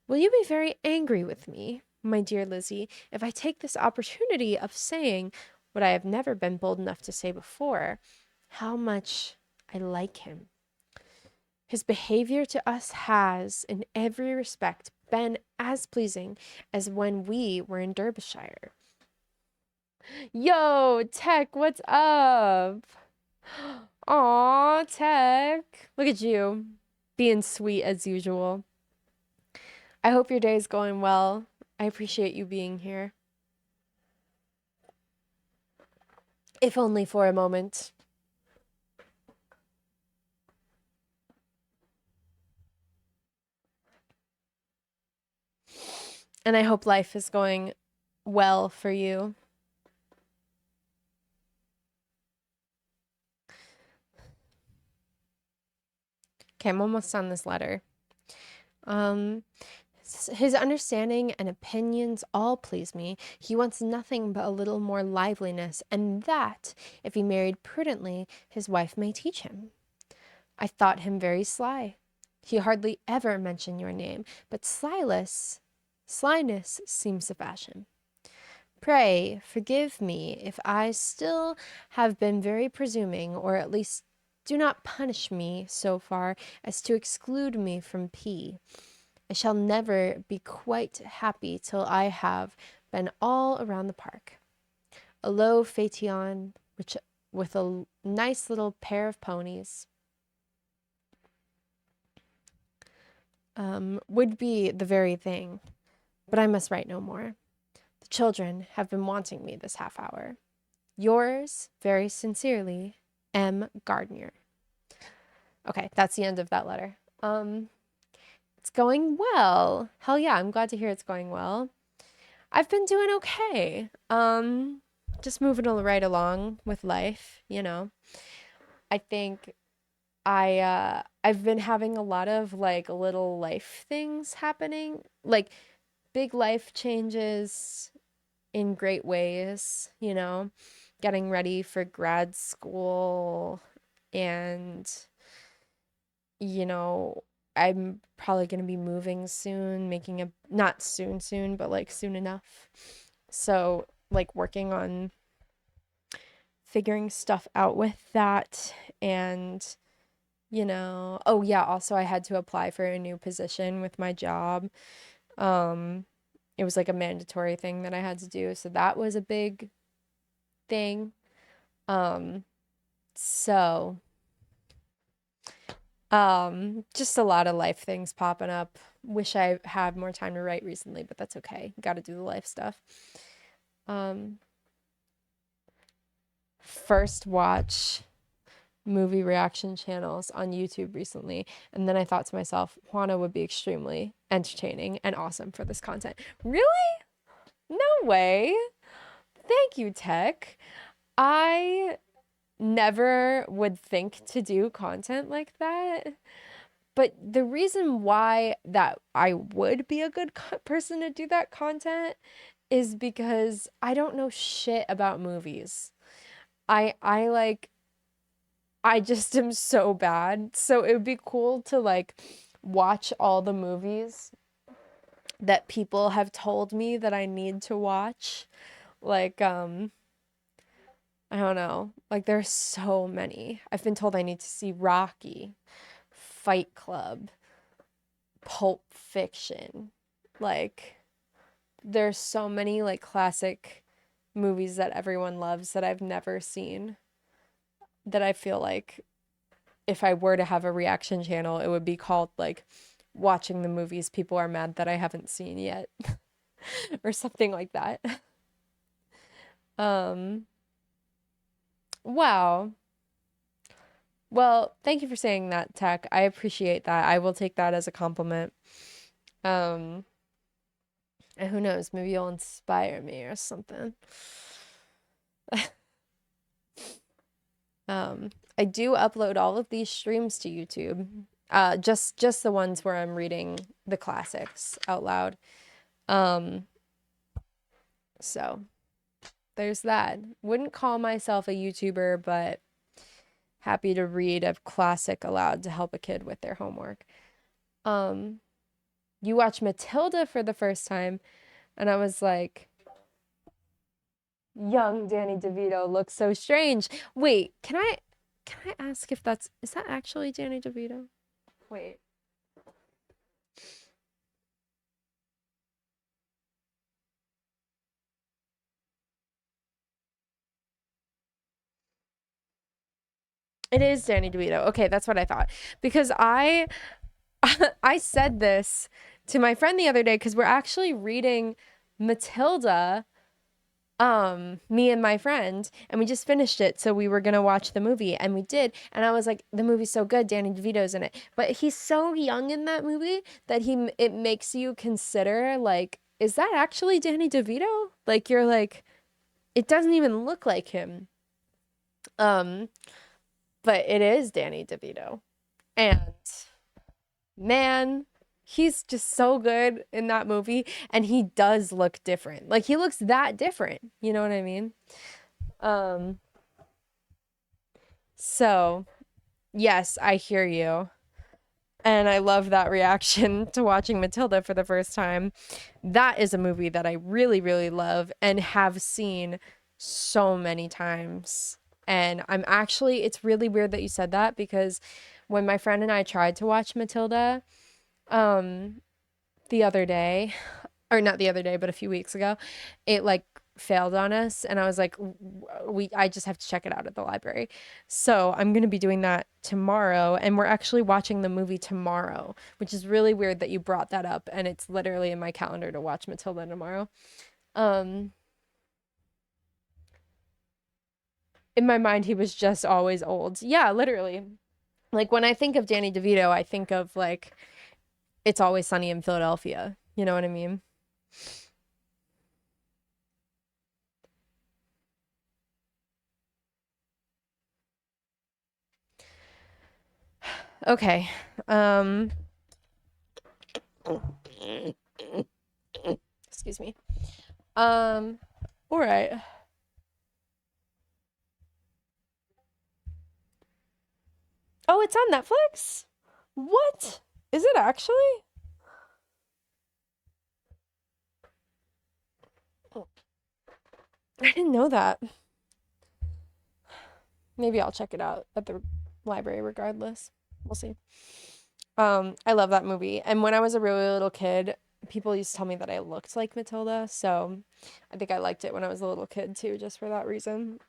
Will you be very angry with me, my dear Lizzie, if I take this opportunity of saying what I have never been bold enough to say before, how much I like him? His behavior to us has, in every respect, been as pleasing as when we were in Derbyshire. Yo, Tech, what's up? Aw, Tech. Look at you, being sweet as usual. I hope your day is going well. I appreciate you being here. If only for a moment. And I hope life is going well for you. Okay, I'm almost on this letter. His understanding and opinions all please me. He wants nothing but a little more liveliness, and that, if he married prudently, his wife may teach him. I thought him very sly. He hardly ever mentioned your name, but slyness seems the fashion. Pray forgive me if I still have been very presuming, or at least do not punish me so far as to exclude me from P. I shall never be quite happy till I have been all around the park. A low phaeton, which with a nice little pair of ponies, would be the very thing. But I must write no more. The children have been wanting me this half hour. Yours very sincerely, M. Gardner. Okay, that's the end of that letter. It's going well. Hell yeah, I'm glad to hear it's going well. I've been doing okay. Just moving right along with life, you know. I think I've been having a lot of like little life things happening, like big life changes in great ways, you know, getting ready for grad school and you know, I'm probably going to be moving soon, making a not soon, but like soon enough. So, like working on figuring stuff out with that and oh yeah, also I had to apply for a new position with my job. Um it was like a mandatory thing that I had to do, so that was a big thing. Um so just a lot of life things popping up. Wish I had more time to write recently, but that's okay. Got to do the life stuff. um first watch movie reaction channels on YouTube recently, and then I thought to myself, Juana would be extremely entertaining and awesome for this content. Really? No way. Thank you, Tech. I never would think to do content like that. But the reason why that I would be a good person to do that content is because I don't know shit about movies. I like I just am so bad. So it would be cool to like watch all the movies that people have told me that I need to watch. Like I don't know. Like there's so many. I've been told I need to see Rocky, Fight Club, Pulp Fiction. Like there's so many like classic movies that everyone loves that I've never seen, that I feel like if I were to have a reaction channel, it would be called like watching the movies people are mad that I haven't seen yet or something like that. Um, wow. Well, thank you for saying that, Tech. I appreciate that. I will take that as a compliment. Um, and who knows, maybe you'll inspire me or something. I do upload all of these streams to YouTube. Just the ones where I'm reading the classics out loud. So there's that. Wouldn't call myself a YouTuber, but happy to read a classic aloud to help a kid with their homework. You watch Matilda for the first time, and I was like, young Danny DeVito looks so strange. Wait, can I ask if is that actually Danny DeVito? Wait. It is Danny DeVito. Okay, that's what I thought. Because I said this to my friend the other day because we're actually reading Matilda, me and my friend, and we just finished it, so we were gonna watch the movie, and we did, and I was like, the movie's so good, Danny DeVito's in it, but he's so young in that movie that it makes you consider like, is that actually Danny DeVito? Like you're like, it doesn't even look like him. Um, but it is Danny DeVito, and man, he's just so good in that movie, and he does look different. Like he looks that different. You know what I mean? Um, so yes, I hear you. And I love that reaction to watching Matilda for the first time. That is a movie that I really, really love and have seen so many times. And it's really weird that you said that because when my friend and I tried to watch Matilda, um, the other day, or not the other day, but a few weeks ago, it like failed on us, and I was like, I just have to check it out at the library. So I'm gonna be doing that tomorrow, and we're actually watching the movie tomorrow, which is really weird that you brought that up, and it's literally in my calendar to watch Matilda tomorrow. Um, in my mind, he was just always old. Yeah, literally. Like when I think of Danny DeVito, I think of like It's Always Sunny in Philadelphia. You know what I mean? Okay. Excuse me. All right. Oh, it's on Netflix? What? Is it actually? I didn't know that. Maybe I'll check it out at the library regardless. We'll see. I love that movie. And when I was a really little kid, people used to tell me that I looked like Matilda, so I think I liked it when I was a little kid too, just for that reason.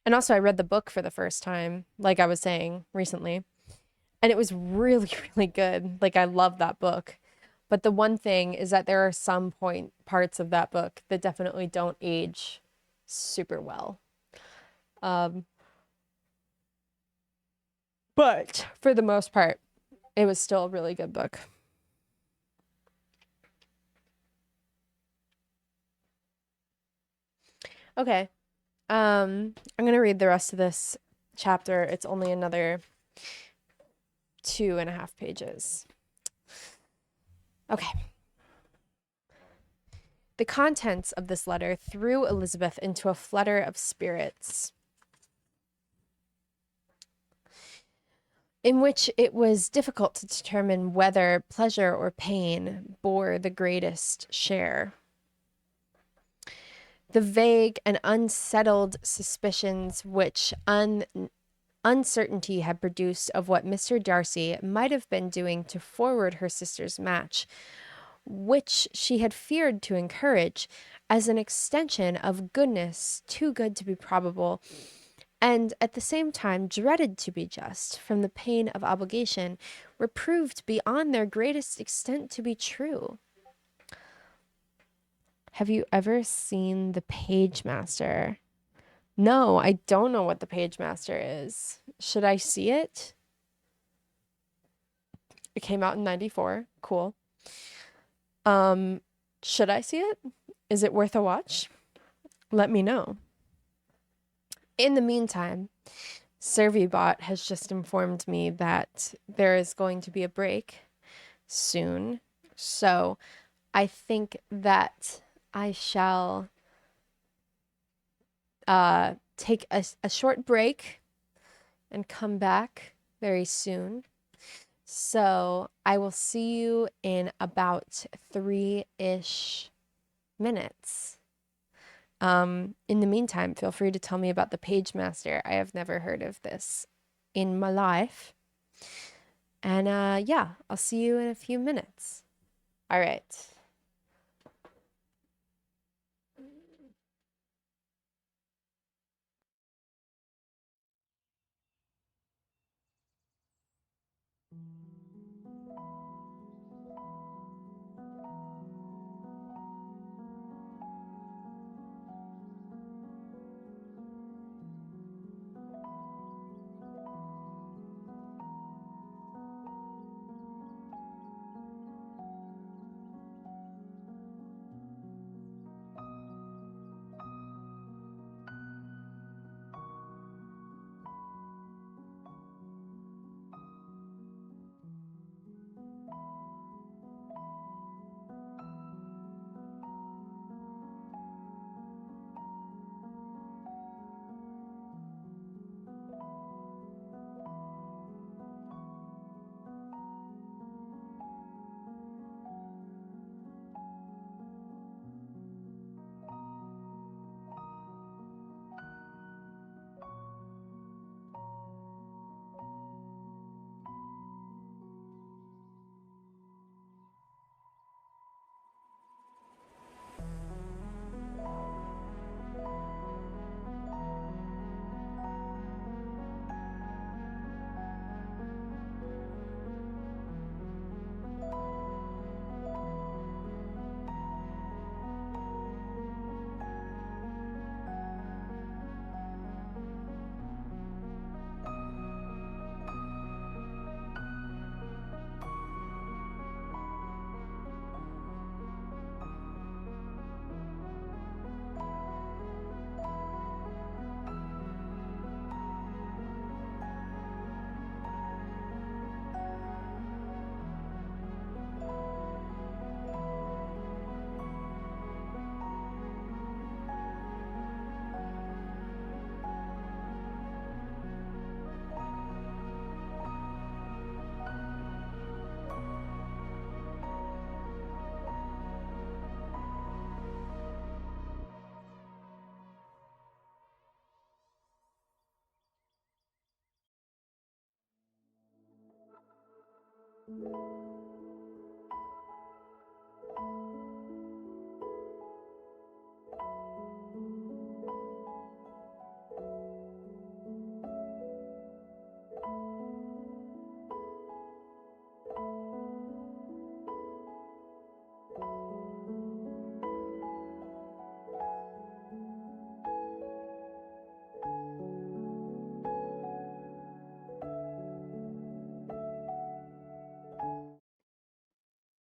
And also I read the book for the first time, like I was saying recently. And it was really, really good. Like, I love that book. But the one thing is that there are some parts of that book that definitely don't age super well. Um, but for the most part, it was still a really good book. Okay. I'm gonna read the rest of this chapter. It's only another 2.5 pages. Okay. The contents of this letter threw Elizabeth into a flutter of spirits, in which it was difficult to determine whether pleasure or pain bore the greatest share. The vague and unsettled suspicions which uncertainty had produced of what Mr. Darcy might have been doing to forward her sister's match, which she had feared to encourage as an extension of goodness too good to be probable, and at the same time dreaded to be just from the pain of obligation, were proved beyond their greatest extent to be true. Have you ever seen The Page Master? No, I don't know what The Page Master is. Should I see it? It came out in 94. Cool. Should I see it? Is it worth a watch? Let me know. In the meantime, Servibot has just informed me that there is going to be a break soon. So I think that I shall take a short break and come back very soon. So I will see you in about 3-ish minutes. In the meantime, feel free to tell me about the Page Master. I have never heard of this in my life. And yeah, I'll see you in a few minutes. All right.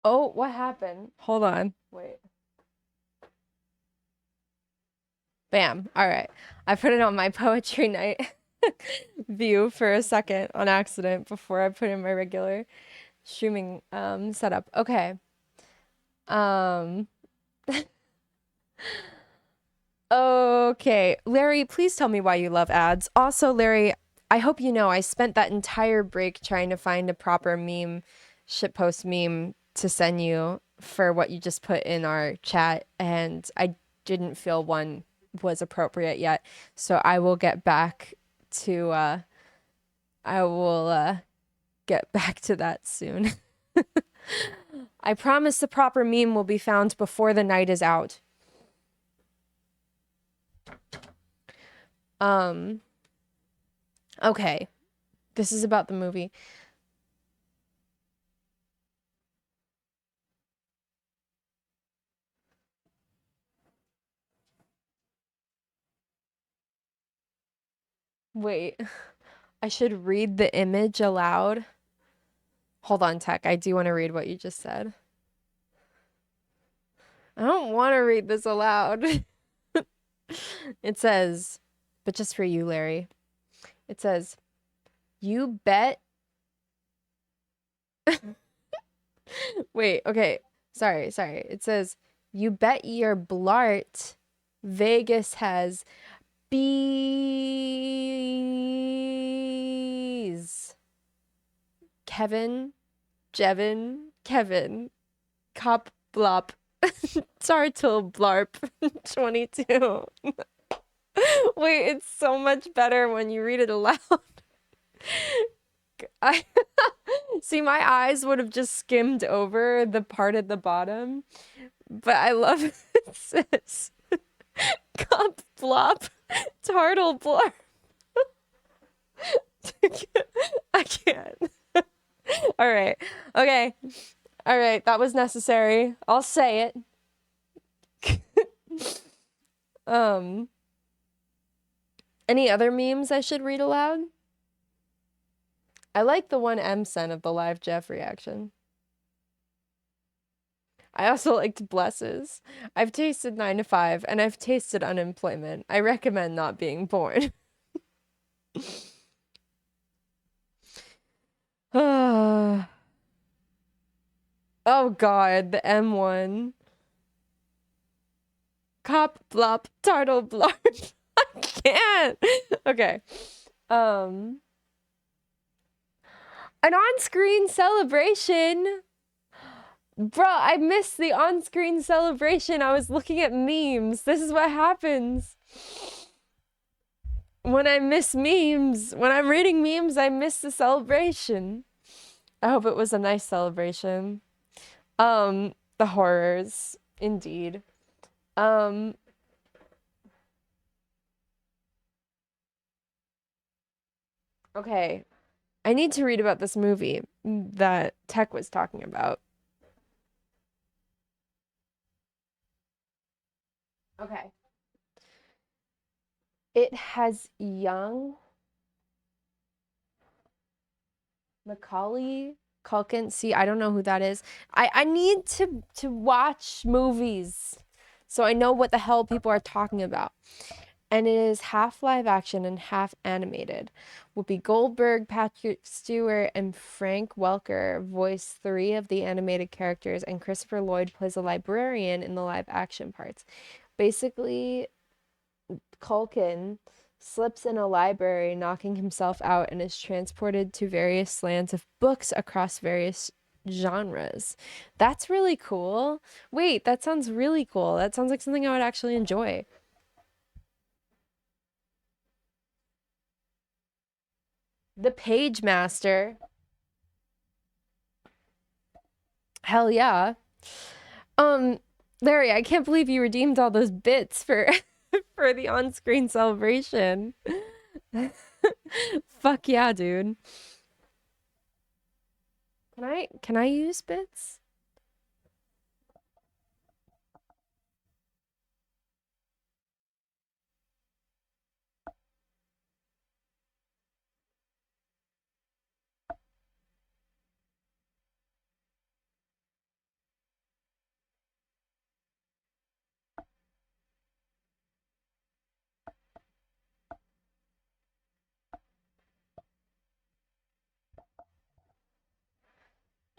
Oh, what happened? Hold on. Wait. Bam. All right. I put it on my poetry night view for a second on accident before I put in my regular streaming setup. Okay. Um okay. Larry, please tell me why you love ads. Also, Larry, I hope you know I spent that entire break trying to find a proper meme, shitpost meme to send you for what you just put in our chat, and I didn't feel one was appropriate yet. So to I will get back to that soon. I promise the proper meme will be found before the night is out. Um, okay. This is about the movie. Wait, I should read the image aloud. Hold on, Tech. I do want to read what you just said. I don't want to read this aloud. It says, but just for you, Larry. It says, you bet. Wait, okay. Sorry. It says, you bet your blart Vegas has bees. Kevin, Kevin, Cop Blop, Tartle Blarp, 22. Wait, it's so much better when you read it aloud. I see my eyes would have just skimmed over the part at the bottom, but I love it says Cop Blop, Tartle Blarp. I can't. All right. Okay. All right. That was necessary. I'll say it. Um, any other memes I should read aloud? I like the one M sent of the live Jeff reaction. I also liked Blesses. I've tasted 9 to 5 and I've tasted unemployment. I recommend not being born. Oh God, the M one. Cop blop tartle blarp. I can't. Okay. Um an on-screen celebration. Bro, I missed the on-screen celebration. I was looking at memes. This is what happens when I miss memes. When I'm reading memes, I miss the celebration. I hope it was a nice celebration. The horrors, indeed. Um, okay. I need to read about this movie that Tech was talking about. Okay. It has young Macaulay Culkin. See, I don't know who that is. I need to watch movies so I know what the hell people are talking about. And it is half live action and half animated. Whoopi Goldberg, Patrick Stewart, and Frank Welker voice 3 of the animated characters, and Christopher Lloyd plays a librarian in the live action parts. Basically, Culkin slips in a library, knocking himself out, and is transported to various lands of books across various genres. That's really cool. Wait, that sounds really cool. That sounds like something I would actually enjoy. The Page Master. Hell yeah. Um, Larry, I can't believe you redeemed all those bits for for the on-screen celebration. Fuck yeah, dude. Can I use bits?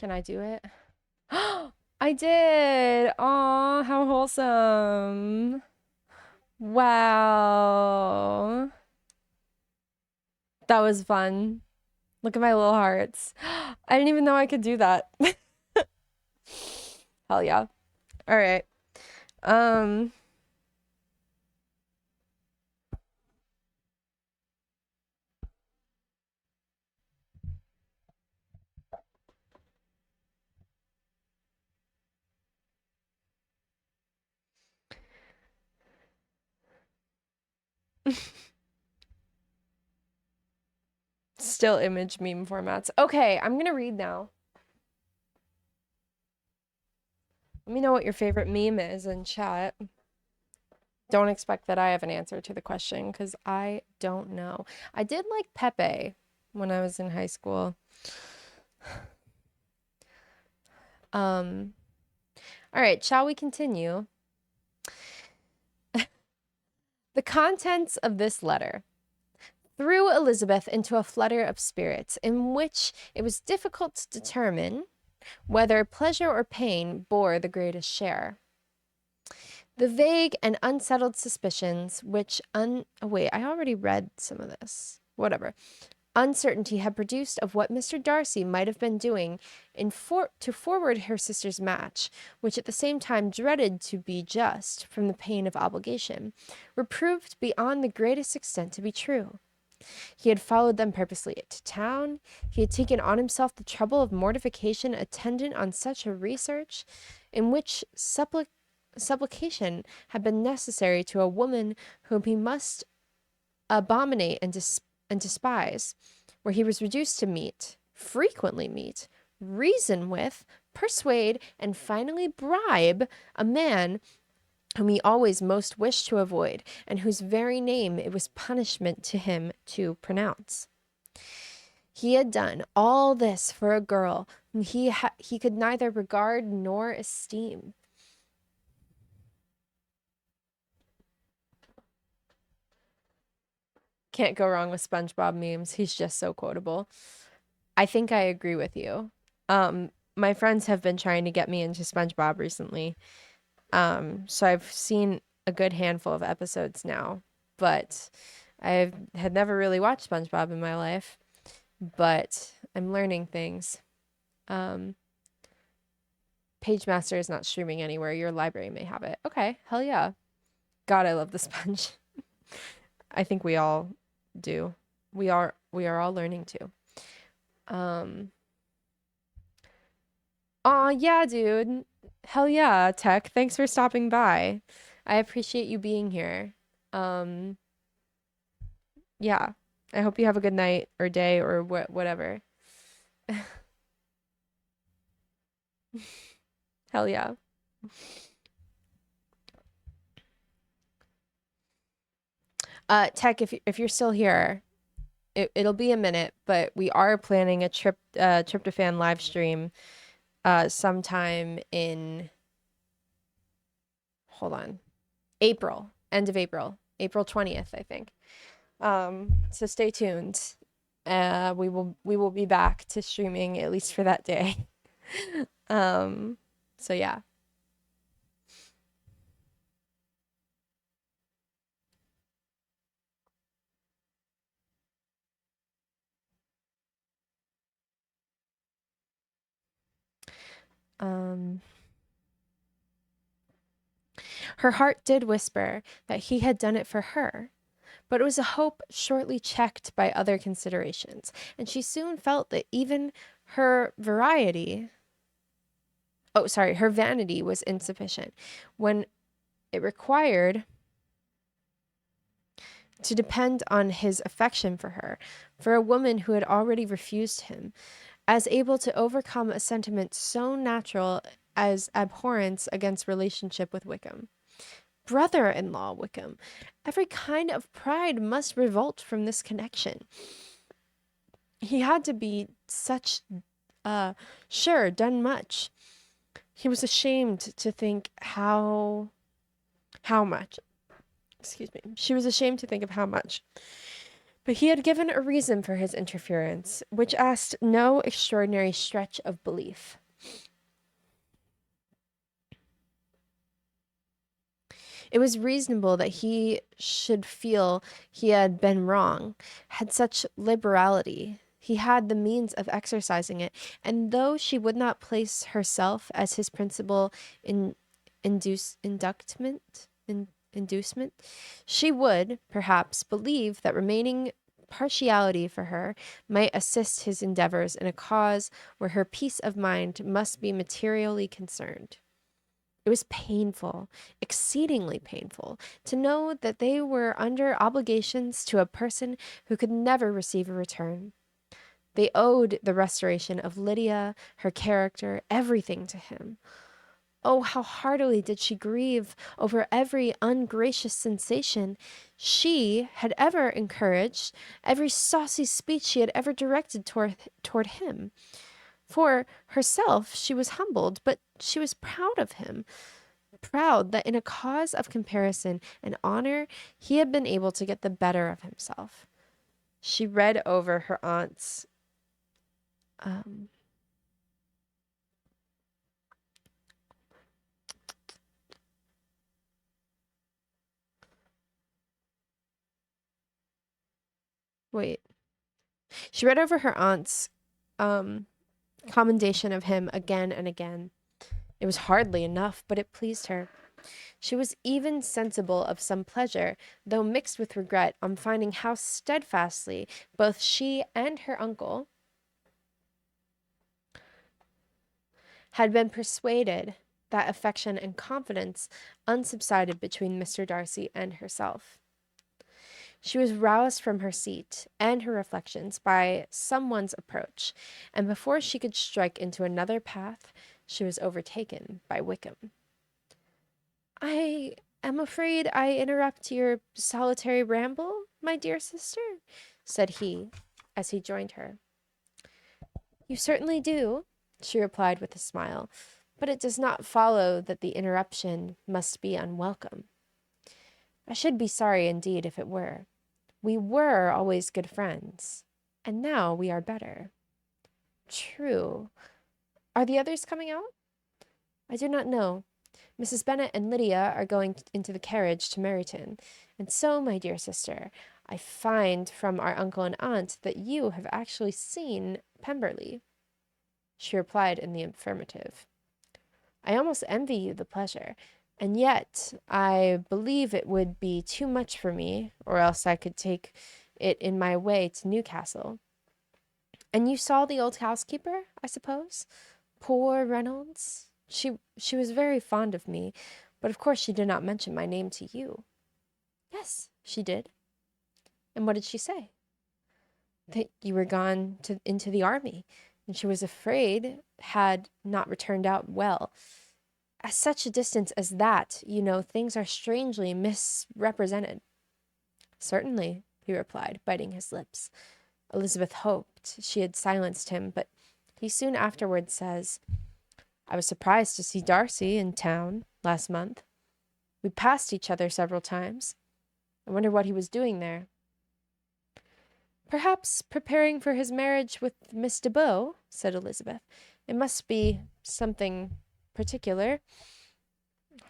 Can I do it? I did. Aw, how wholesome. Wow. That was fun. Look at my little hearts. I didn't even know I could do that. Hell yeah. All right. Um, still image meme formats. Okay, I'm gonna read now. Let me know what your favorite meme is in chat. Don't expect that I have an answer to the question because I don't know. I did like Pepe when I was in high school. Um, all right, shall we continue? The contents of this letter threw Elizabeth into a flutter of spirits in which it was difficult to determine whether pleasure or pain bore the greatest share. The vague and unsettled suspicions which wait, I already read some of this. Whatever. Uncertainty had produced of what Mr. Darcy might have been doing to forward her sister's match, which at the same time dreaded to be just from the pain of obligation, were proved beyond the greatest extent to be true. He had followed them purposely to town. He had taken on himself the trouble of mortification attendant on such a research, in which supplication had been necessary to a woman whom he must abominate and despise, where he was reduced to frequently meet, reason with, persuade, and finally bribe a man whom he always most wished to avoid, and whose very name it was punishment to him to pronounce. He had done all this for a girl whom he could neither regard nor esteem. Can't go wrong with SpongeBob memes. He's just so quotable. I think I agree with you. My friends have been trying to get me into SpongeBob recently. So I've seen a good handful of episodes now, but I had never really watched SpongeBob in my life, but I'm learning things. PageMaster is not streaming anywhere. Your library may have it. Okay, hell yeah. God, I love the sponge. I think we all do. We are all learning to. Aw, yeah, dude. Hell yeah, Tech. Thanks for stopping by. I appreciate you being here. Um, yeah. I hope you have a good night or day or whatever. Hell yeah. Tech, if you're still here, it'll be a minute, but we are planning a tryptophan live stream sometime in, hold on, April, end of April, April 20th, I think. So stay tuned. We will be back to streaming at least for that day. So yeah. Um, Her heart did whisper that he had done it for her, but it was a hope shortly checked by other considerations, and she soon felt that even her her vanity was insufficient when it required to depend on his affection for a woman who had already refused him, as able to overcome a sentiment so natural as abhorrence against relationship with Wickham. Brother-in-law Wickham. Every kind of pride must revolt from this connection. He had to be such, sure, done much. He was ashamed to think how much. Excuse me. She was ashamed to think of how much. But he had given a reason for his interference, which asked no extraordinary stretch of belief. It was reasonable that he should feel he had been wrong, had such liberality. He had the means of exercising it, and though she would not place herself as his principal in inducement, she would, perhaps, believe that remaining partiality for her might assist his endeavors in a cause where her peace of mind must be materially concerned. It was painful, exceedingly painful, to know that they were under obligations to a person who could never receive a return. They owed the restoration of Lydia, her character, everything to him. Oh, how heartily did she grieve over every ungracious sensation she had ever encouraged, every saucy speech she had ever directed toward him. For herself, she was humbled, but she was proud of him, proud that in a cause of comparison and honor, he had been able to get the better of himself. She read over her aunt's um, wait. She read over her aunt's um, commendation of him again and again. It was hardly enough, but it pleased her. She was even sensible of some pleasure, though mixed with regret, on finding how steadfastly both she and her uncle had been persuaded that affection and confidence unsubsided between Mr. Darcy and herself. She was roused from her seat and her reflections by someone's approach, and before she could strike into another path, she was overtaken by Wickham. "I am afraid I interrupt your solitary ramble, my dear sister," said he, as he joined her. "You certainly do," she replied with a smile, "but it does not follow that the interruption must be unwelcome. I should be sorry indeed if it were. We were always good friends, and now we are better." "True. Are the others coming out?" "I do not know. Mrs. Bennet and Lydia are going into the carriage to Meryton, and so, my dear sister, I find from our uncle and aunt that you have actually seen Pemberley." She replied in the affirmative. "I almost envy you the pleasure, and yet I believe it would be too much for me, or else I could take it in my way to Newcastle." "And you saw the old housekeeper, I suppose? Poor Reynolds. She was very fond of me, but of course she did not mention my name to you." "Yes, she did." "And what did she say?" "That you were gone into the army, and she was afraid had not returned out well. At such a distance as that, you know, things are strangely misrepresented." "Certainly," he replied, biting his lips. Elizabeth hoped she had silenced him, but he soon afterwards says, "I was surprised to see Darcy in town last month. We passed each other several times. I wonder what he was doing there." "Perhaps preparing for his marriage with Miss de Bow," said Elizabeth. "It must be something particular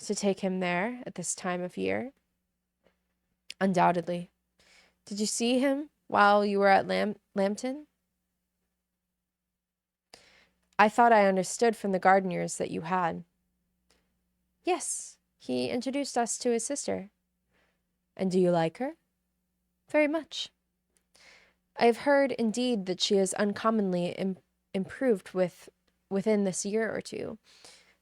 to take him there at this time of year." "Undoubtedly. Did you see him while you were at Lambton?" "I thought I understood from the gardeners that you had." "Yes, he introduced us to his sister." "And do you like her?" "Very much." "I have heard, indeed, that she is uncommonly improved within this year or two.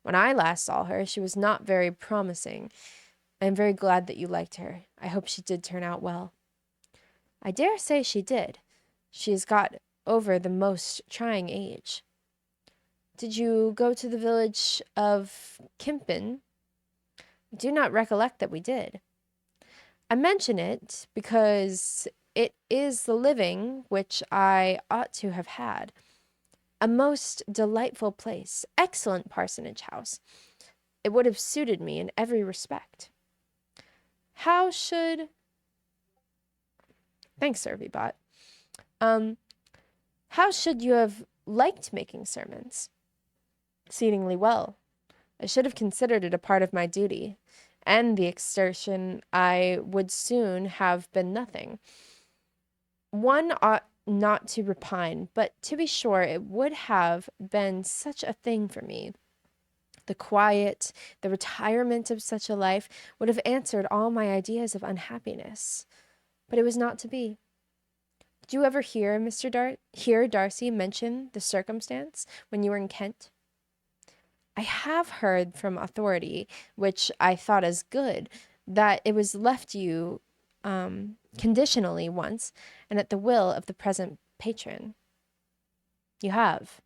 When I last saw her, she was not very promising. I am very glad that you liked her. I hope she did turn out well." "I dare say she did. She has got over the most trying age." "Did you go to the village of Kimpin?" "I do not recollect that we did." "I mention it because it is the living which I ought to have had. A most delightful place, excellent parsonage house. It would have suited me in every respect." How should Thanks, Servibot. How should you have liked making sermons? Exceedingly well. I should have considered it a part of my duty, and the exertion I would soon have been nothing. One ought not to repine, but to be sure it would have been such a thing for me. The quiet, the retirement of such a life would have answered all my ideas of unhappiness. But it was not to be. Did you ever hear hear Darcy mention the circumstance when you were in Kent? I have heard from authority, which I thought as good, that it was left you conditionally once, and at the will of the present patron. You have.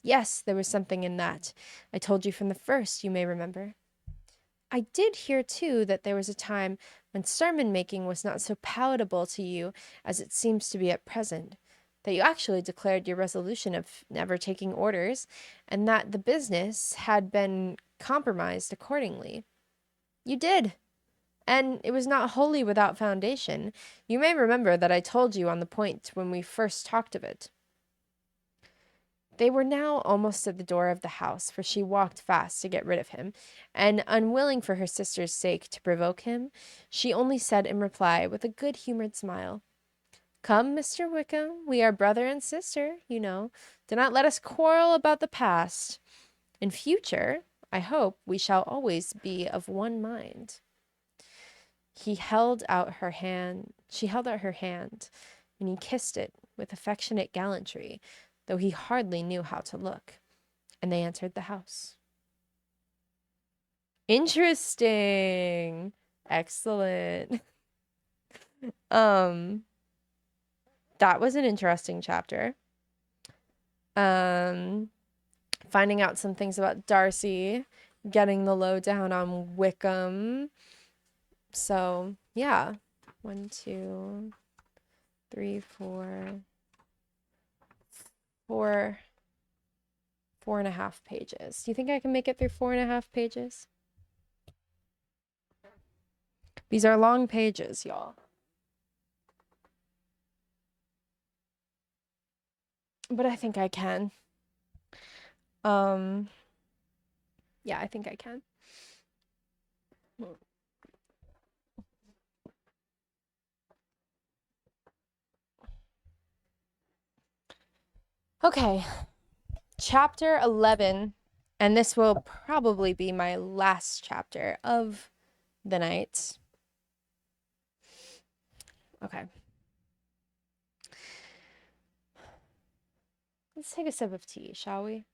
Yes, there was something in that. I told you from the first, you may remember. I did hear, too, that there was a time when sermon making was not so palatable to you as it seems to be at present, that you actually declared your resolution of never taking orders, and that the business had been compromised accordingly. You did, and it was not wholly without foundation. You may remember that I told you on the point when we first talked of it. They were now almost at the door of the house, for she walked fast to get rid of him, and unwilling for her sister's sake to provoke him, she only said in reply, with a good-humored smile, "Come, Mr. Wickham, we are brother and sister, you know. Do not let us quarrel about the past. In future, I hope we shall always be of one mind." She held out her hand, and he kissed it with affectionate gallantry, though he hardly knew how to look, and they entered the house. Interesting. Excellent. That was an interesting chapter. Finding out some things about Darcy, getting the lowdown on Wickham. So, yeah. 1, 2, 3, 4, 4.5 pages. Do you think I can make it through 4.5 pages? These are long pages, y'all. But I think I can. Yeah, I think I can. Okay. Chapter 11, and this will probably be my last chapter of the night. Okay. Let's take a sip of tea, shall we?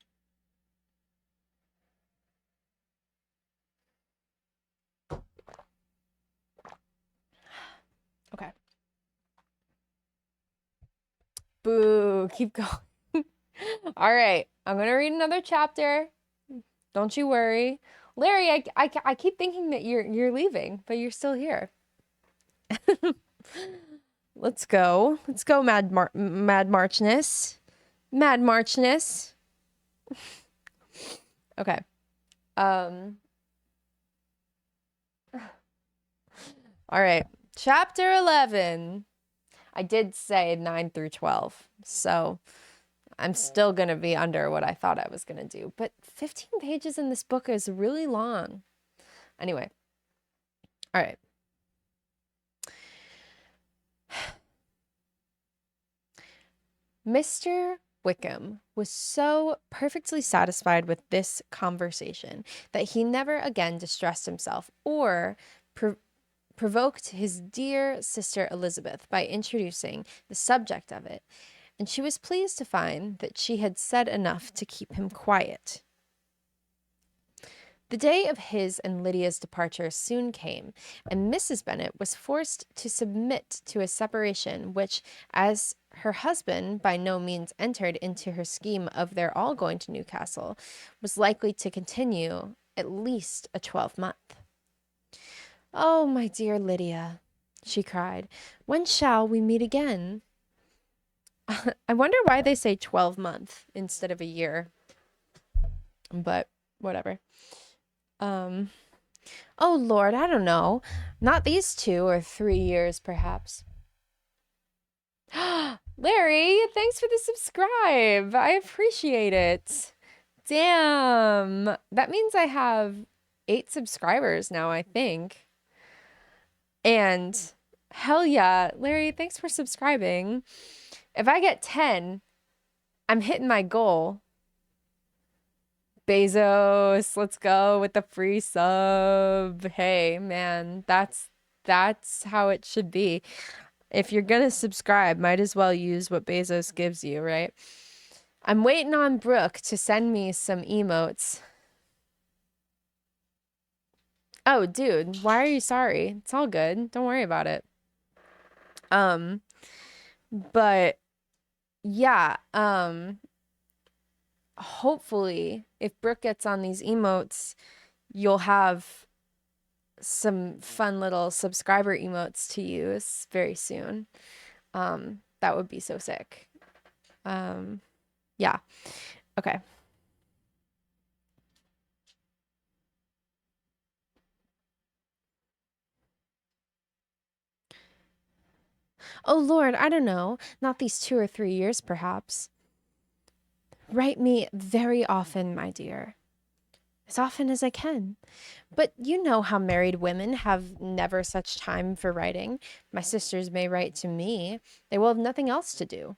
Okay. Boo, keep going. All right, I'm gonna read another chapter. Don't you worry. Larry, I keep thinking that you're leaving, but you're still here. Let's go. Let's go, Mad Marchness. Mad Marchness. Okay. All right. Chapter 11. I did say 9 through 12, so I'm still going to be under what I thought I was going to do. But 15 pages in this book is really long. Anyway. All right. Mr. Wickham was so perfectly satisfied with this conversation that he never again distressed himself or provoked his dear sister Elizabeth by introducing the subject of it, and she was pleased to find that she had said enough to keep him quiet. The day of his and Lydia's departure soon came, and Mrs. Bennet was forced to submit to a separation which, as her husband by no means entered into her scheme of their all going to Newcastle, was likely to continue at least a 12-month. "Oh, my dear Lydia," she cried, "when shall we meet again?" I wonder why they say 12-month instead of a year, but whatever. Oh, Lord, I don't know. Not these 2 or 3 years, perhaps. Larry, thanks for the subscribe. I appreciate it. Damn. That means I have 8 subscribers now, I think. And hell yeah, Larry, thanks for subscribing. If I get 10, I'm hitting my goal. Bezos, let's go with the free sub. Hey, man, that's how it should be. If you're gonna subscribe, might as well use what Bezos gives you, right? I'm waiting on Brooke to send me some emotes. Oh, dude, why are you sorry? It's all good. Don't worry about it. Um, but yeah, hopefully if Brooke gets on these emotes, you'll have some fun little subscriber emotes to use very soon. That would be so sick. Yeah. Okay. Oh Lord, I don't know. Not these 2 or 3 years, perhaps. Write me very often, my dear. As often as I can. But you know how married women have never such time for writing. My sisters may write to me. They will have nothing else to do.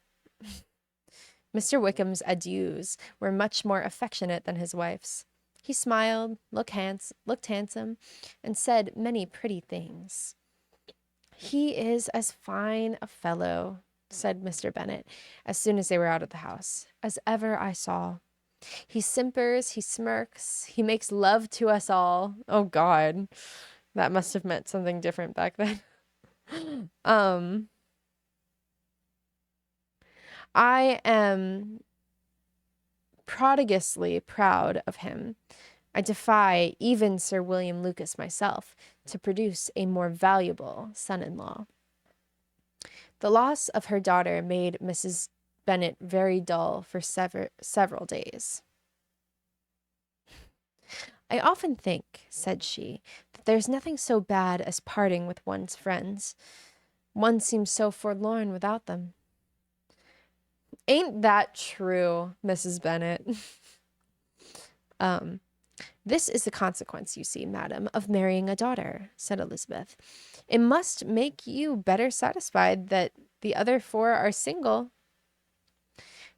Mr. Wickham's adieus were much more affectionate than his wife's. He smiled, looked handsome, and said many pretty things. He is as fine a fellow, said Mr. Bennet, as soon as they were out of the house, as ever I saw. He simpers, he smirks, he makes love to us all. Oh God, that must have meant something different back then. um, I am prodigiously proud of him. I defy even Sir William Lucas myself to produce a more valuable son-in-law. The loss of her daughter made Mrs. Bennet very dull for several days. I often think, said she, that there's nothing so bad as parting with one's friends. One seems so forlorn without them. Ain't that true, Mrs. Bennet? This is the consequence, you see, madam, of marrying a daughter, said Elizabeth. It must make you better satisfied that the other 4 are single.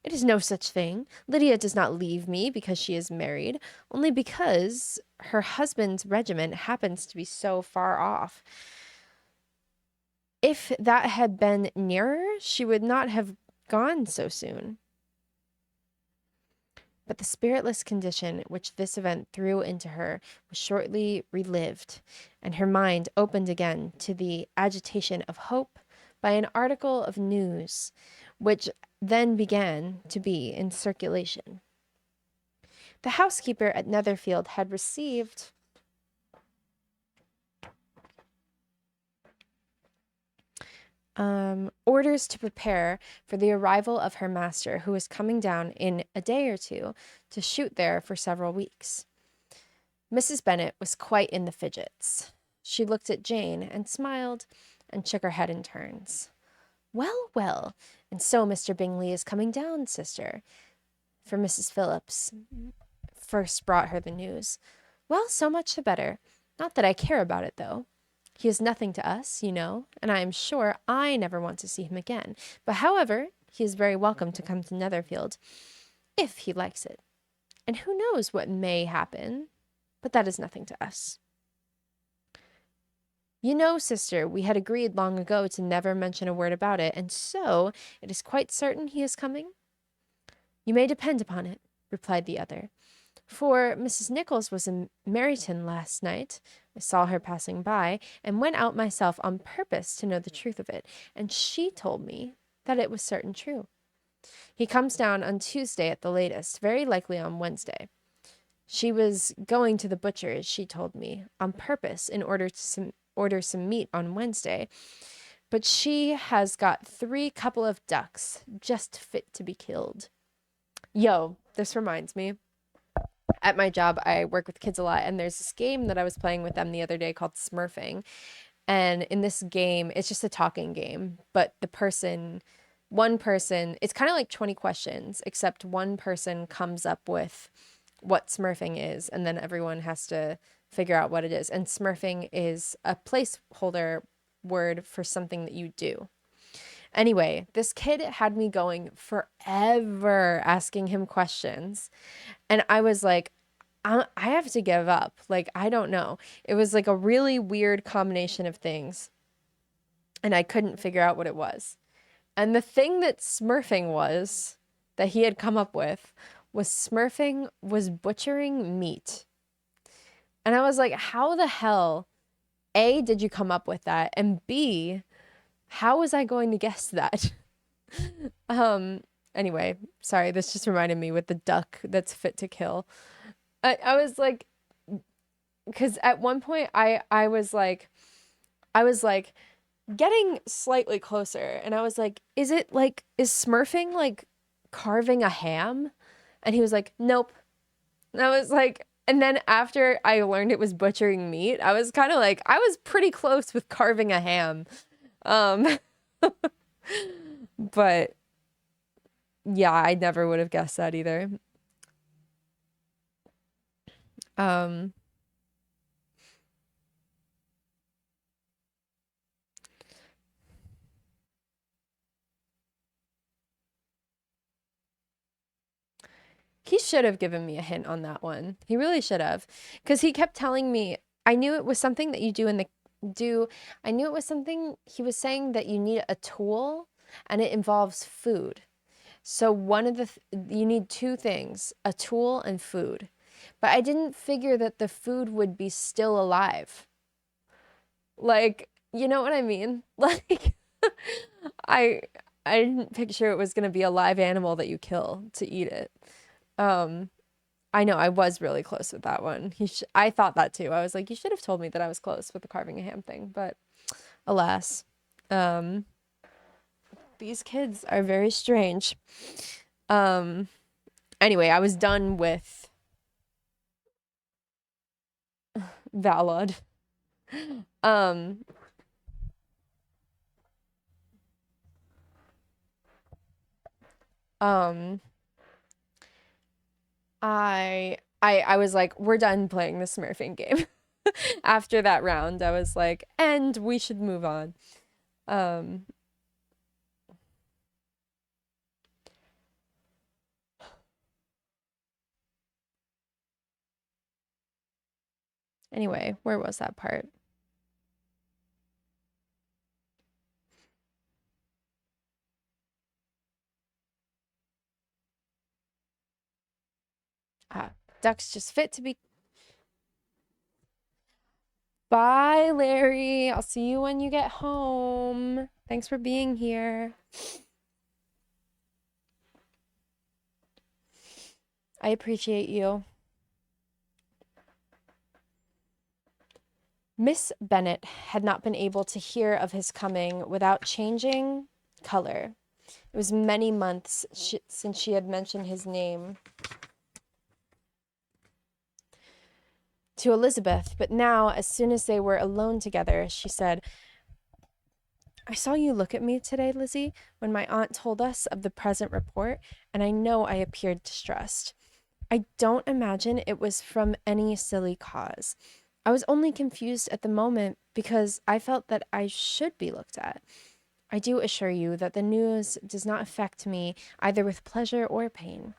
It is no such thing. Lydia does not leave me because she is married, only because her husband's regiment happens to be so far off. If that had been nearer, she would not have gone so soon. But the spiritless condition which this event threw into her was shortly relived, and her mind opened again to the agitation of hope by an article of news which then began to be in circulation. The housekeeper at Netherfield had received orders to prepare for the arrival of her master, who was coming down in a day or two to shoot there for several weeks. Mrs. Bennet was quite in the fidgets. She looked at Jane and smiled and shook her head in turns. Well, well, and so Mr. Bingley is coming down, sister, for Mrs. Phillips first brought her the news. Well, so much the better. Not that I care about it, though. He is nothing to us, you know, and I am sure I never want to see him again. But however, he is very welcome to come to Netherfield, if he likes it. And who knows what may happen? But that is nothing to us. You know, sister, we had agreed long ago to never mention a word about it, and so it is quite certain he is coming? You may depend upon it, replied the other. For Mrs. Nichols was in Meryton last night. I saw her passing by, and went out myself on purpose to know the truth of it, and she told me that it was certain true. He comes down on Tuesday at the latest, very likely on Wednesday. She was going to the butcher's, she told me, on purpose in order to order some meat on Wednesday, but she has got 3 couple of ducks just fit to be killed. Yo, this reminds me. At my job, I work with kids a lot, and there's this game that I was playing with them the other day called Smurfing. And in this game, it's just a talking game, but the person one person, it's kind of like 20 questions, except one person comes up with what smurfing is, and then everyone has to figure out what it is. And smurfing is a placeholder word for something that you do. Anyway, this kid had me going forever asking him questions. And I was like, I have to give up. Like, I don't know. It was like a really weird combination of things. And I couldn't figure out what it was. And the thing that smurfing was, that he had come up with, was smurfing was butchering meat. And I was like, how the hell, A, did you come up with that? And B, how was I going to guess that? um, anyway, sorry, this just reminded me with the duck that's fit to kill. I was like, because at one point I was like getting slightly closer, and I was like, is smurfing like carving a ham? And he was like, nope. And I was like, and then after I learned it was butchering meat, I was kind of like, I was pretty close with carving a ham. Um, but yeah, I never would have guessed that either. Um, he should have given me a hint on that one. He really should have, because he kept telling me, I knew it was something that you do in the do. I knew it was something he was saying that you need a tool, and it involves food. So one of the you need two things, a tool and food. But I didn't figure that the food would be still alive. Like, you know what I mean? Like I I didn't picture it was going to be a live animal that you kill to eat it. Um I know I was really close with that one. I thought that too. I was like, you should have told me that I was close with the carving a ham thing, but alas. Um these kids are very strange. Um anyway, I was done with Valod. Um, um, I was like, we're done playing the Smurfing game. After that round, I was like, and we should move on. Um, anyway, where was that part? Ah, ducks just fit to be. Bye, Larry. I'll see you when you get home. Thanks for being here. I appreciate you. Miss Bennet had not been able to hear of his coming without changing color. It was many months since she had mentioned his name to Elizabeth, but now, as soon as they were alone together, she said, I saw you look at me today, Lizzie, when my aunt told us of the present report, and I know I appeared distressed. I don't imagine it was from any silly cause. I was only confused at the moment because I felt that I should be looked at. I do assure you that the news does not affect me either with pleasure or pain.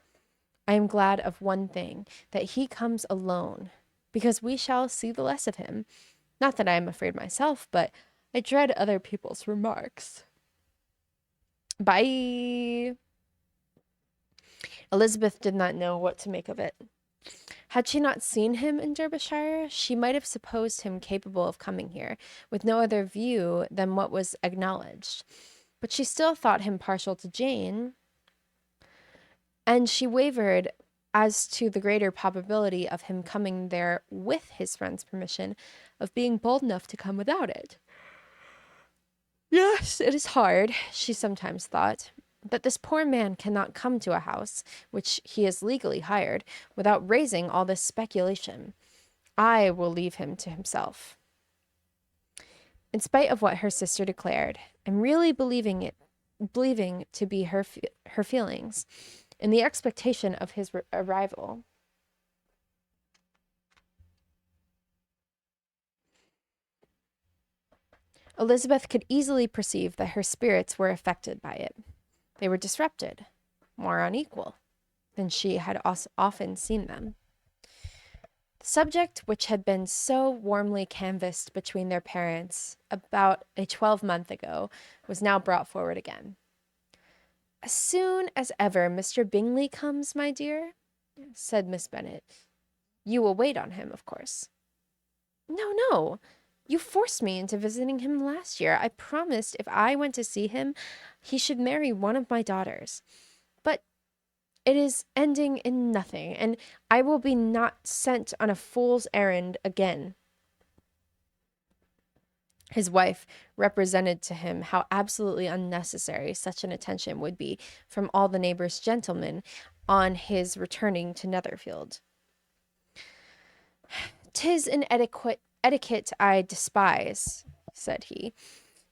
I am glad of one thing, that he comes alone, because we shall see the less of him. Not that I am afraid myself, but I dread other people's remarks. Bye. Elizabeth did not know what to make of it. Had she not seen him in Derbyshire, she might have supposed him capable of coming here, with no other view than what was acknowledged. But she still thought him partial to Jane, and she wavered as to the greater probability of him coming there with his friend's permission, of being bold enough to come without it. Yes, it is hard, she sometimes thought, that this poor man cannot come to a house, which he has legally hired, without raising all this speculation. I will leave him to himself. In spite of what her sister declared, and really believing it believing to be her feelings, in the expectation of his arrival. Elizabeth could easily perceive that her spirits were affected by it. They were disrupted, more unequal than she had often seen them. The subject, which had been so warmly canvassed between their parents about a 12-month ago, was now brought forward again. "As soon as ever Mr. Bingley comes, my dear," said Miss Bennet, "you will wait on him, of course." "No, no. You forced me into visiting him last year. I promised if I went to see him, he should marry one of my daughters. But it is ending in nothing, and I will be not sent on a fool's errand again." His wife represented to him how absolutely unnecessary such an attention would be from all the neighbors' gentlemen on his returning to Netherfield. "'Tis an etiquette I despise," said he.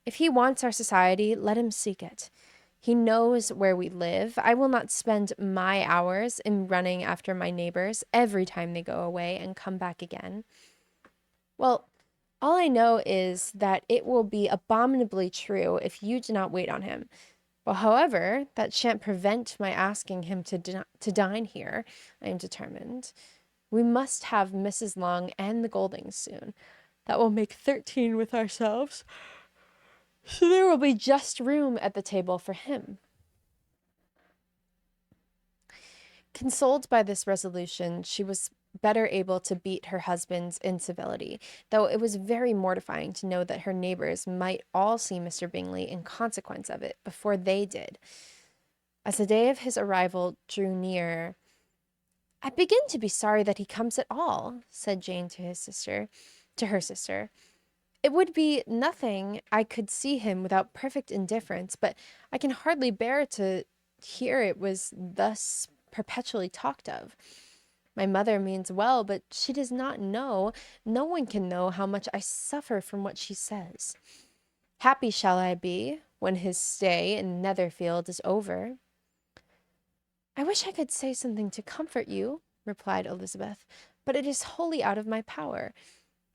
"If he wants our society, let him seek it. He knows where we live. I will not spend my hours in running after my neighbors every time they go away and come back again. Well, all I know is that it will be abominably true if you do not wait on him. Well, however, that shan't prevent my asking him to dine here. I am determined. We must have Mrs. Long and the Goldings soon. That will make 13 with ourselves. So there will be just room at the table for him." Consoled by this resolution, she was better able to beat her husband's incivility, though it was very mortifying to know that her neighbors might all see Mr. Bingley in consequence of it before they did. As the day of his arrival drew near, "I begin to be sorry that he comes at all," said Jane to her sister. "It would be nothing I could see him without perfect indifference, but I can hardly bear to hear it was thus perpetually talked of. My mother means well, but she does not know, no one can know how much I suffer from what she says. Happy shall I be when his stay in Netherfield is over." "I wish I could say something to comfort you," replied Elizabeth, "but it is wholly out of my power.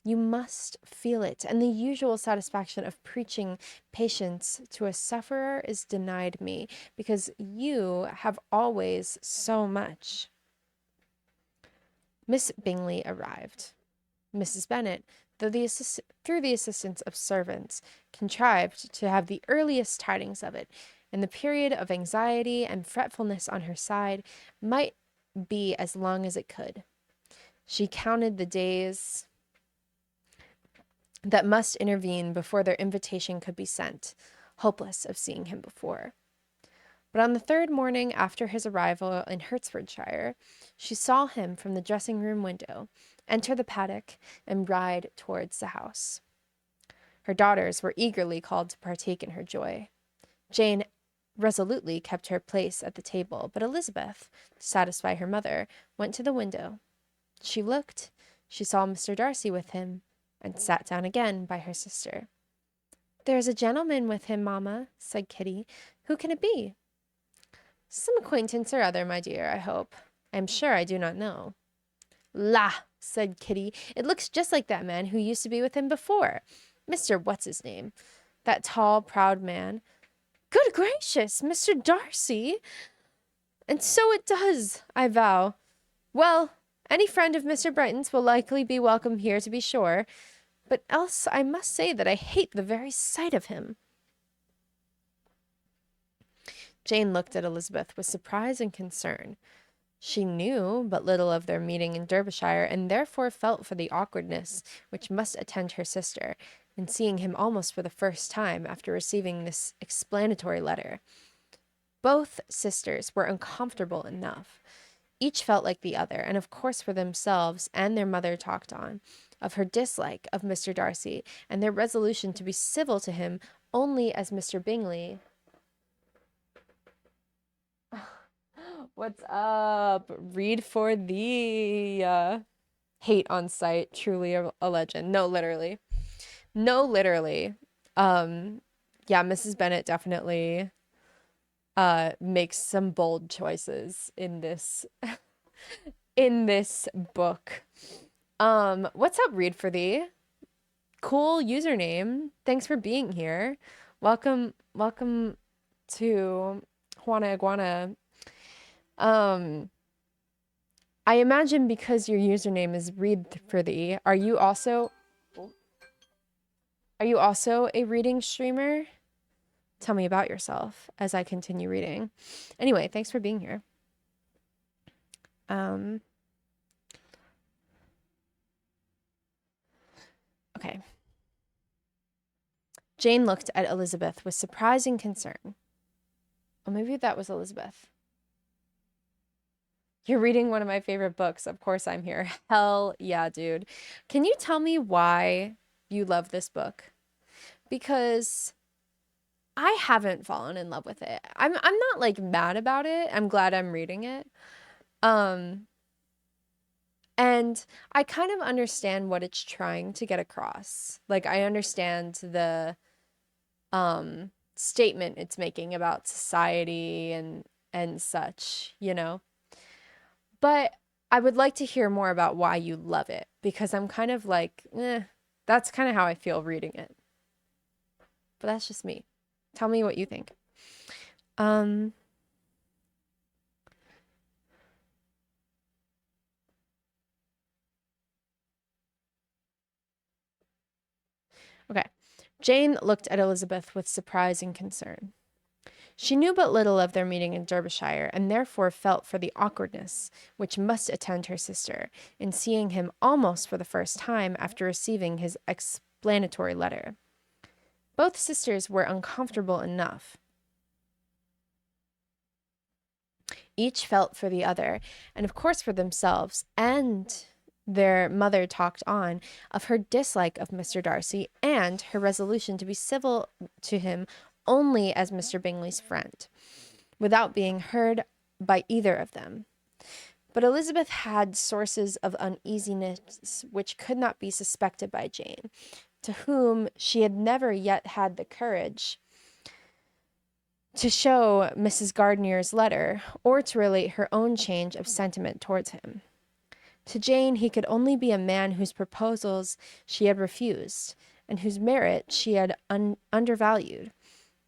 You must feel it, and the usual satisfaction of preaching patience to a sufferer is denied me, because you have always so much." Miss Bingley arrived. Mrs. Bennet, through the assistance of servants, contrived to have the earliest tidings of it, and the period of anxiety and fretfulness on her side might be as long as it could. She counted the days that must intervene before their invitation could be sent, hopeless of seeing him before. But on the third morning after his arrival in Hertfordshire, she saw him from the dressing-room window enter the paddock and ride towards the house. Her daughters were eagerly called to partake in her joy. Jane resolutely kept her place at the table, but Elizabeth, to satisfy her mother, went to the window. She looked, she saw Mr. Darcy with him, and sat down again by her sister. "There is a gentleman with him, mamma," said Kitty. "Who can it be?" "Some acquaintance or other, my dear, I hope. I am sure I do not know." "La!" said Kitty, "it looks just like that man who used to be with him before. Mr. What's-his-name. That tall, proud man. Good gracious, Mr. Darcy! And so it does, I vow. Well, any friend of Mr. Brighton's will likely be welcome here, to be sure. But else I must say that I hate the very sight of him." Jane looked at Elizabeth with surprise and concern. She knew but little of their meeting in Derbyshire, and therefore felt for the awkwardness which must attend her sister in seeing him almost for the first time after receiving this explanatory letter. Both sisters were uncomfortable enough. Each felt like the other, and of course for themselves and their mother talked on, of her dislike of Mr. Darcy, and their resolution to be civil to him only as Mr. Bingley. What's up? Read for thee. Hate on sight, truly a legend. No, literally. No, literally. Yeah, Mrs. Bennet definitely makes some bold choices in this book. What's up, Read for Thee? Cool username. Thanks for being here. Welcome to Juana Iguana. I imagine because your username is Read for Thee, are you also a reading streamer? Tell me about yourself as I continue reading. Anyway, thanks for being here. Okay. Jane looked at Elizabeth with surprising concern. Oh, maybe that was Elizabeth. You're reading one of my favorite books. Of course I'm here. Hell yeah, dude. Can you tell me why you love this book? Because I haven't fallen in love with it. I'm not like mad about it. I'm glad I'm reading it. And I kind of understand what it's trying to get across. Like I understand the statement it's making about society and such, you know. But I would like to hear more about why you love it because I'm kind of like, that's kind of how I feel reading it. But that's just me. Tell me what you think. Okay. Jane looked at Elizabeth with surprise and concern. She knew but little of their meeting in Derbyshire, and therefore felt for the awkwardness which must attend her sister in seeing him almost for the first time after receiving his explanatory letter. Both sisters were uncomfortable enough. Each felt for the other, and of course for themselves, and their mother talked on of her dislike of Mr. Darcy and her resolution to be civil to him only as Mr. Bingley's friend, without being heard by either of them. But Elizabeth had sources of uneasiness which could not be suspected by Jane, to whom she had never yet had the courage to show Mrs. Gardiner's letter, or to relate her own change of sentiment towards him. To Jane he could only be a man whose proposals she had refused, and whose merit she had undervalued.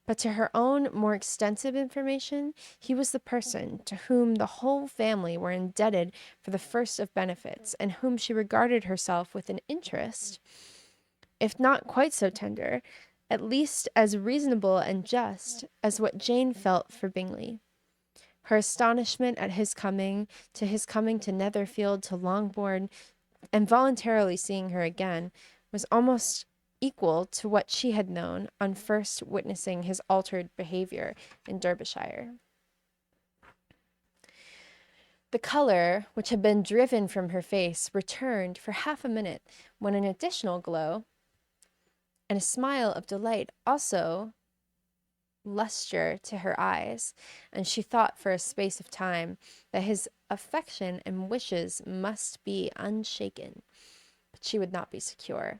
But to her own more extensive information, he was the person to whom the whole family were indebted for the first of benefits, and whom she regarded herself with an interest, if not quite so tender, at least as reasonable and just as what Jane felt for Bingley. Her astonishment at his coming to Netherfield, to Longbourn, and voluntarily seeing her again, was almost equal to what she had known on first witnessing his altered behavior in Derbyshire. The color, which had been driven from her face, returned for half a minute, when an additional glow and a smile of delight also lustre to her eyes, and she thought for a space of time that his affection and wishes must be unshaken, but she would not be secure.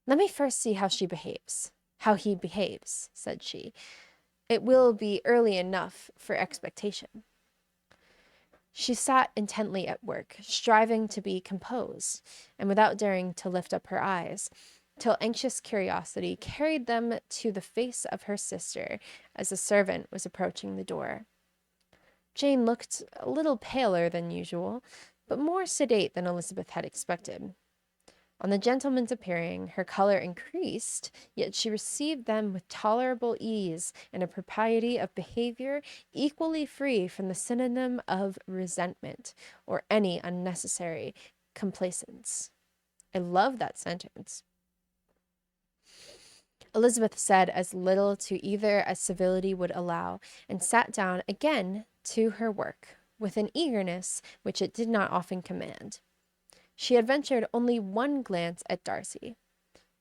Let me first see how he behaves, said she. It will be early enough for expectation. She sat intently at work, striving to be composed, and without daring to lift up her eyes, till anxious curiosity carried them to the face of her sister as the servant was approaching the door. Jane looked a little paler than usual, but more sedate than Elizabeth had expected. On the gentleman's appearing, her color increased, yet she received them with tolerable ease and a propriety of behavior equally free from the synonym of resentment or any unnecessary complaisance. I love that sentence. Elizabeth said as little to either as civility would allow, and sat down again to her work, with an eagerness which it did not often command. She had ventured only one glance at Darcy.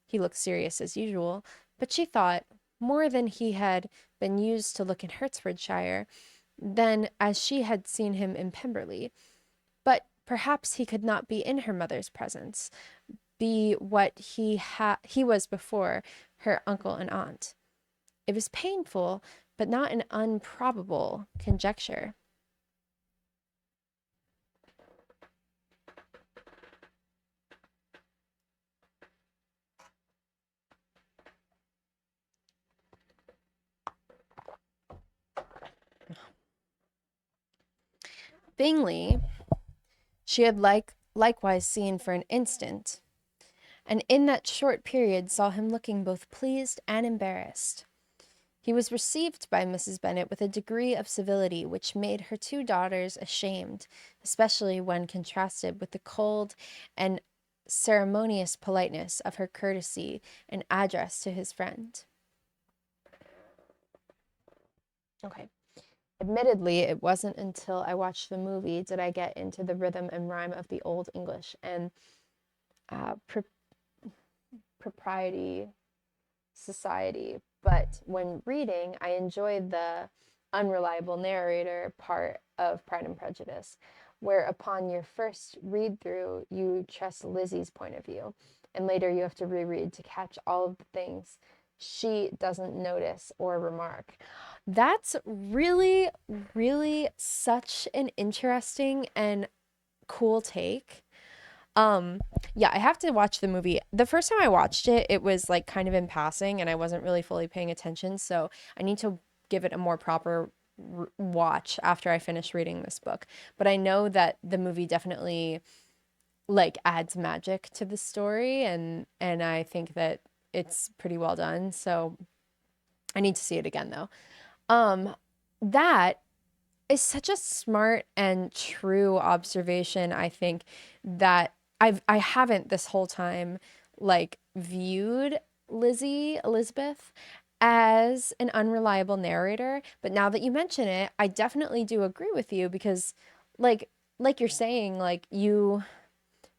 He looked serious as usual, but she thought, more than he had been used to look in Hertfordshire, than as she had seen him in Pemberley. But perhaps he could not be in her mother's presence, be what he was before her uncle and aunt. It was painful, but not an unprobable conjecture. Bingley she had likewise seen for an instant, and in that short period saw him looking both pleased and embarrassed. He was received by Mrs. Bennet with a degree of civility which made her two daughters ashamed, especially when contrasted with the cold and ceremonious politeness of her courtesy and address to his friend. Okay. Admittedly, it wasn't until I watched the movie did I get into the rhythm and rhyme of the Old English and propriety society. But when reading, I enjoyed the unreliable narrator part of Pride and Prejudice, where upon your first read through, you trust Lizzie's point of view, and later you have to reread to catch all of the things she doesn't notice or remark. That's really, really such an interesting and cool take. Um, yeah, I have to watch the movie. The first time I watched it, it was like kind of in passing and I wasn't really fully paying attention, so I need to give it a more proper watch after I finish reading this book. But I know that the movie definitely like adds magic to the story and I think that it's pretty well done. So I need to see it again though. That is such a smart and true observation, I think, that I haven't this whole time like viewed Elizabeth as an unreliable narrator, but now that you mention it, I definitely do agree with you because like like you're saying, like you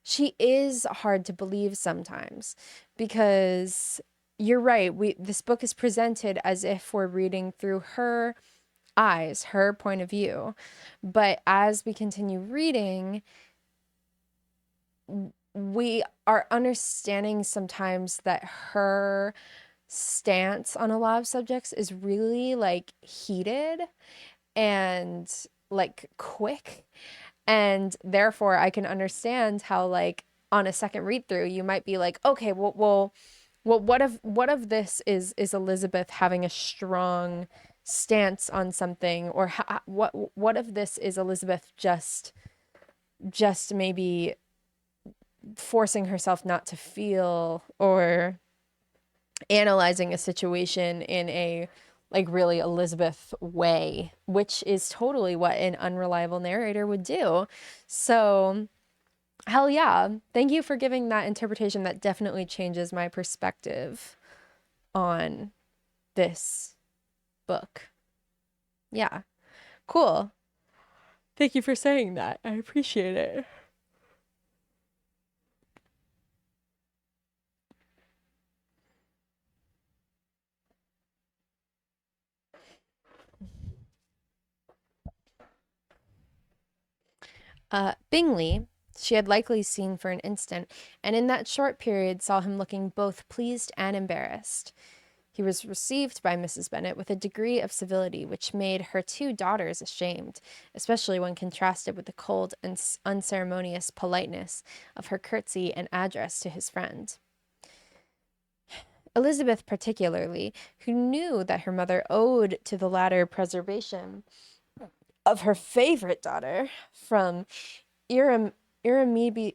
she is hard to believe sometimes because you're right. This book is presented as if we're reading through her eyes, her point of view. But as we continue reading, we are understanding sometimes that her stance on a lot of subjects is really like heated and like quick. And therefore, I can understand how, like, on a second read through, you might be like, okay, well, what if this is Elizabeth having a strong stance on something, or what if this is Elizabeth just maybe forcing herself not to feel or analyzing a situation in a like really Elizabeth way, which is totally what an unreliable narrator would do. So, hell yeah. Thank you for giving that interpretation. That definitely changes my perspective on this book. Yeah. Cool. Thank you for saying that. I appreciate it. Bingley, she had likely seen for an instant, and in that short period saw him looking both pleased and embarrassed. He was received by Mrs. Bennet with a degree of civility which made her two daughters ashamed, especially when contrasted with the cold and unceremonious politeness of her curtsy and address to his friend. Elizabeth, particularly, who knew that her mother owed to the latter preservation of her favorite daughter from irrem- irremedi-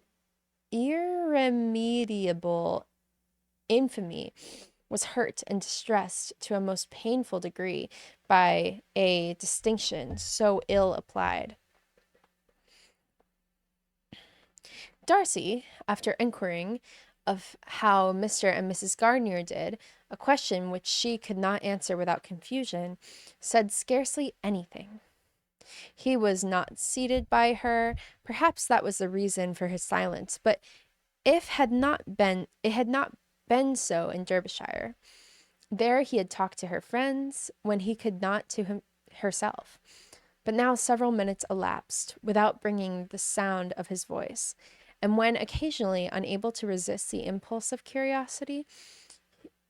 irremediable infamy, was hurt and distressed to a most painful degree by a distinction so ill applied. Darcy, after inquiring of how Mr. and Mrs. Gardiner did, a question which she could not answer without confusion, said scarcely anything. He was not seated by her. Perhaps that was the reason for his silence, but it had not been so in Derbyshire. There he had talked to her friends when he could not to herself. But now several minutes elapsed without bringing the sound of his voice, and when occasionally unable to resist the impulse of curiosity,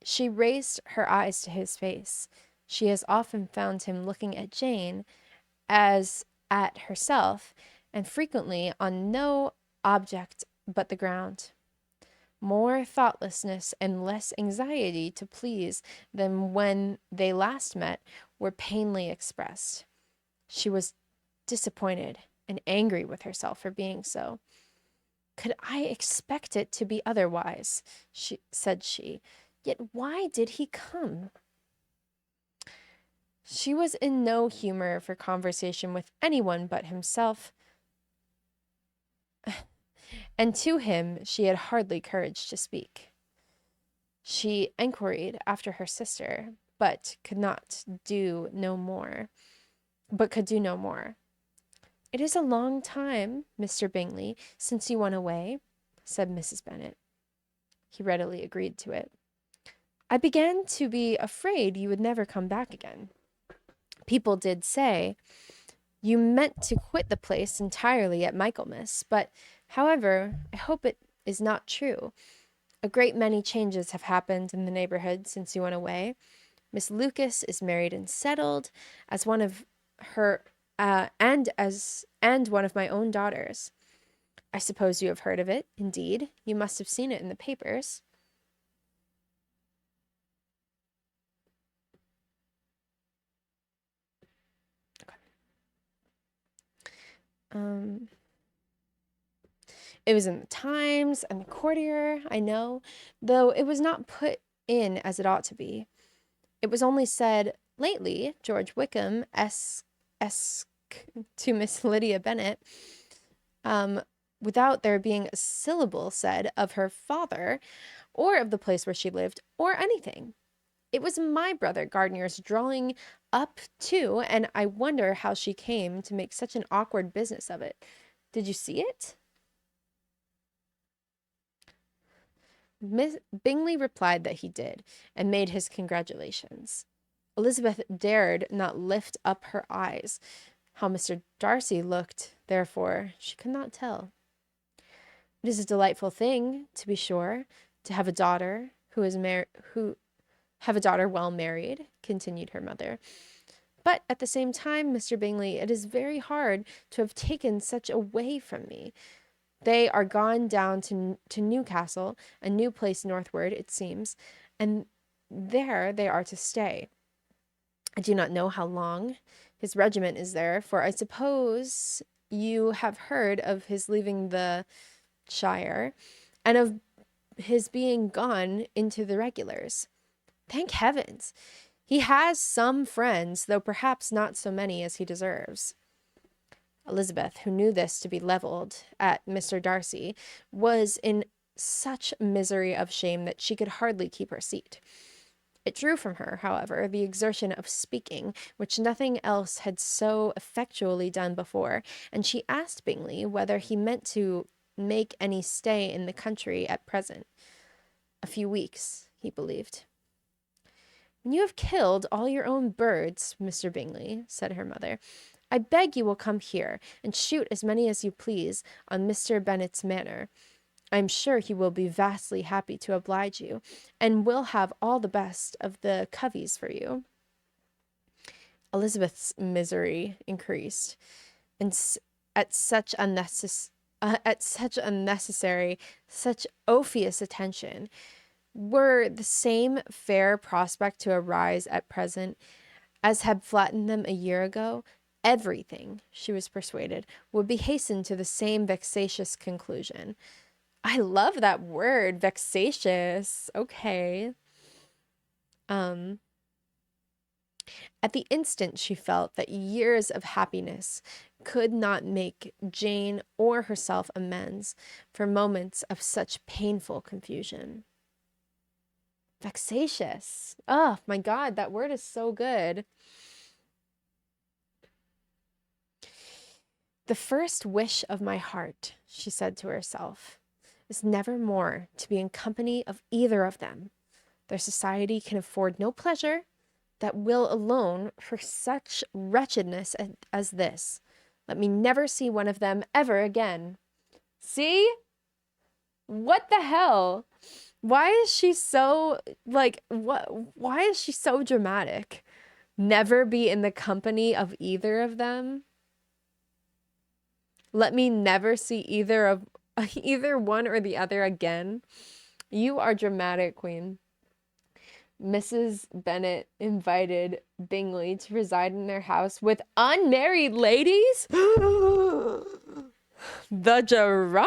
she raised her eyes to his face. She has often found him looking at Jane as at herself, and frequently on no object but the ground. More thoughtlessness and less anxiety to please than when they last met were plainly expressed. She was disappointed and angry with herself for being so. Could I expect it to be otherwise? Said she. Yet why did he come? She was in no humor for conversation with anyone but himself, and to him she had hardly courage to speak. She enquired after her sister, but could do no more. It is a long time, Mr. Bingley, since you went away, said Mrs. Bennet. He readily agreed to it. I began to be afraid you would never come back again. People did say you meant to quit the place entirely at Michaelmas, but, however, I hope it is not true. A great many changes have happened in the neighborhood since you went away. Miss Lucas is married and settled, as one of her and one of my own daughters. I suppose you have heard of it. Indeed, you must have seen it in the papers. It was in the Times and the Courtier, I know, though it was not put in as it ought to be. It was only said, lately, George Wickham, to Miss Lydia Bennet, without there being a syllable said of her father, or of the place where she lived, or anything. It was my brother Gardiner's drawing up too, and I wonder how she came to make such an awkward business of it. Did you see it? Miss Bingley replied that he did, and made his congratulations. Elizabeth dared not lift up her eyes. How Mr. Darcy looked, therefore, she could not tell. It is a delightful thing, to be sure, to have a daughter have a daughter well married, continued her mother. But at the same time, Mr. Bingley, it is very hard to have taken such away from me. They are gone down to Newcastle, a new place northward, it seems, and there they are to stay. I do not know how long his regiment is there, for I suppose you have heard of his leaving the shire, and of his being gone into the regulars. Thank heavens! He has some friends, though perhaps not so many as he deserves. Elizabeth, who knew this to be levelled at Mr. Darcy, was in such misery of shame that she could hardly keep her seat. It drew from her, however, the exertion of speaking, which nothing else had so effectually done before, and she asked Bingley whether he meant to make any stay in the country at present. A few weeks, he believed. When you have killed all your own birds, Mr. Bingley, said her mother, I beg you will come here, and shoot as many as you please on Mr. Bennet's manor. I am sure he will be vastly happy to oblige you, and will have all the best of the coveys for you. Elizabeth's misery increased, and at such unnecessary, such odious attention, were the same fair prospect to arise at present as had flattened them a year ago, everything, she was persuaded, would be hastened to the same vexatious conclusion. I love that word, vexatious. Okay. At the instant she felt that years of happiness could not make Jane or herself amends for moments of such painful confusion. Vexatious. Oh my God, that word is so good. The first wish of my heart, she said to herself, is never more to be in company of either of them. Their society can afford no pleasure that will alone for such wretchedness as this. Let me never see one of them ever again. See? What the hell? Why is she so, why is she so dramatic? Never be in the company of either of them. Let me never see either one or the other again. You are dramatic, Queen. Mrs. Bennet invited Bingley to reside in their house with unmarried ladies? The drama.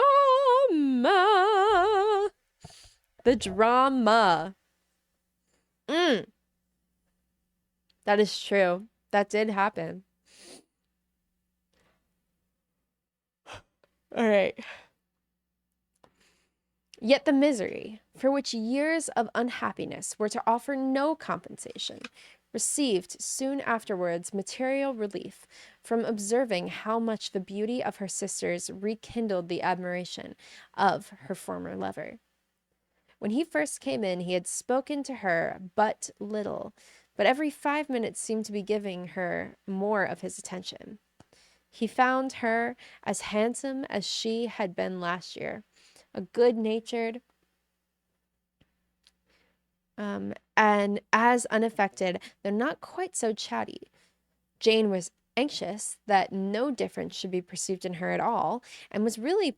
The drama. That is true. That did happen. All right. Yet the misery, for which years of unhappiness were to offer no compensation, received soon afterwards material relief from observing how much the beauty of her sisters rekindled the admiration of her former lover. When he first came in, he had spoken to her but little, but every 5 minutes seemed to be giving her more of his attention. He found her as handsome as she had been last year, a good-natured, and as unaffected, though not quite so chatty. Jane was anxious that no difference should be perceived in her at all, and was really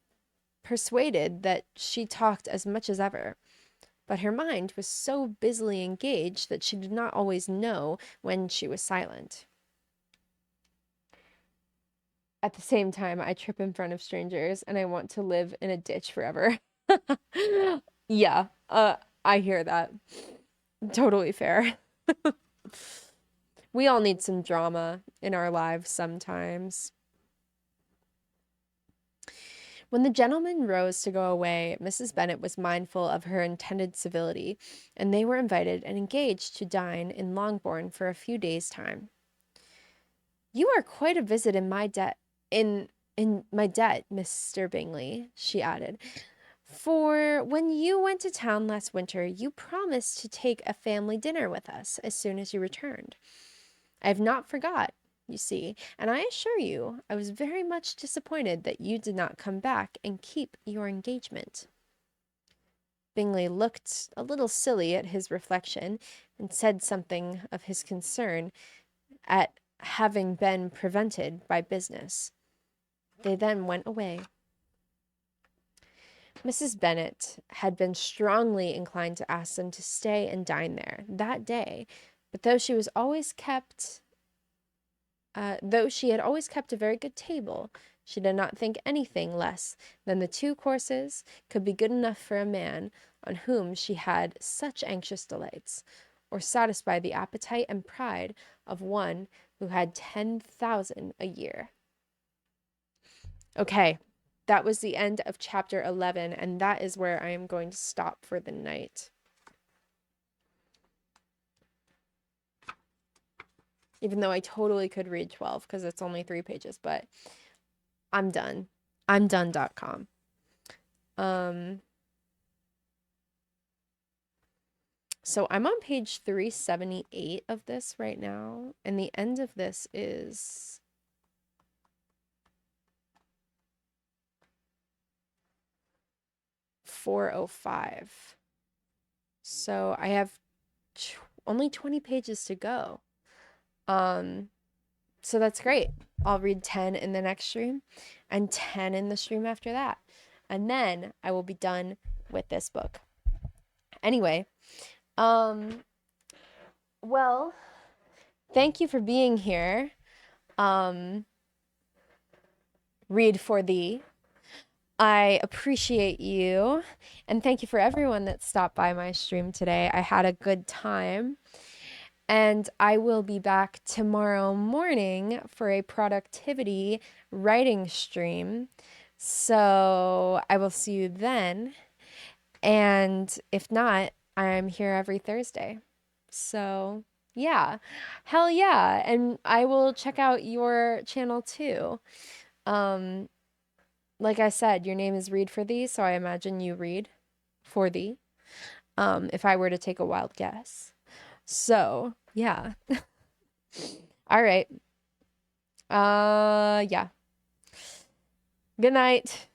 persuaded that she talked as much as ever. But her mind was so busily engaged that she did not always know when she was silent. At the same time, I trip in front of strangers and I want to live in a ditch forever. Yeah, I hear that. Totally fair. We all need some drama in our lives sometimes. When the gentleman rose to go away, Mrs. Bennet was mindful of her intended civility, and they were invited and engaged to dine in Longbourn for a few days' time. You are quite a visit in my debt, Mr. Bingley, she added. For when you went to town last winter, you promised to take a family dinner with us as soon as you returned. I have not forgot, you see, and I assure you I was very much disappointed that you did not come back and keep your engagement. Bingley looked a little silly at his reflection, and said something of his concern at having been prevented by business. They then went away. Mrs. Bennet had been strongly inclined to ask them to stay and dine there that day, but though she had always kept a very good table, she did not think anything less than the 2 courses could be good enough for a man on whom she had such anxious delights, or satisfy the appetite and pride of one who had 10,000 a year. Okay, that was the end of chapter 11, and that is where I am going to stop for the night. Even though I totally could read 12 because it's only 3 pages, but I'm done. I'm done.com. So I'm on page 378 of this right now, and the end of this is 405. So I have only 20 pages to go. So that's great. I'll read 10 in the next stream and 10 in the stream after that. And then I will be done with this book. Anyway, well, thank you for being here. Read for thee. I appreciate you, and thank you for everyone that stopped by my stream today. I had a good time, and I will be back tomorrow morning for a productivity writing stream. So I will see you then, and if not, I'm here every Thursday. So yeah, hell yeah, and I will check out your channel too. Like I said, your name is Read for Thee, so I imagine you read for thee, if I were to take a wild guess. So, yeah. All right. Yeah. Good night.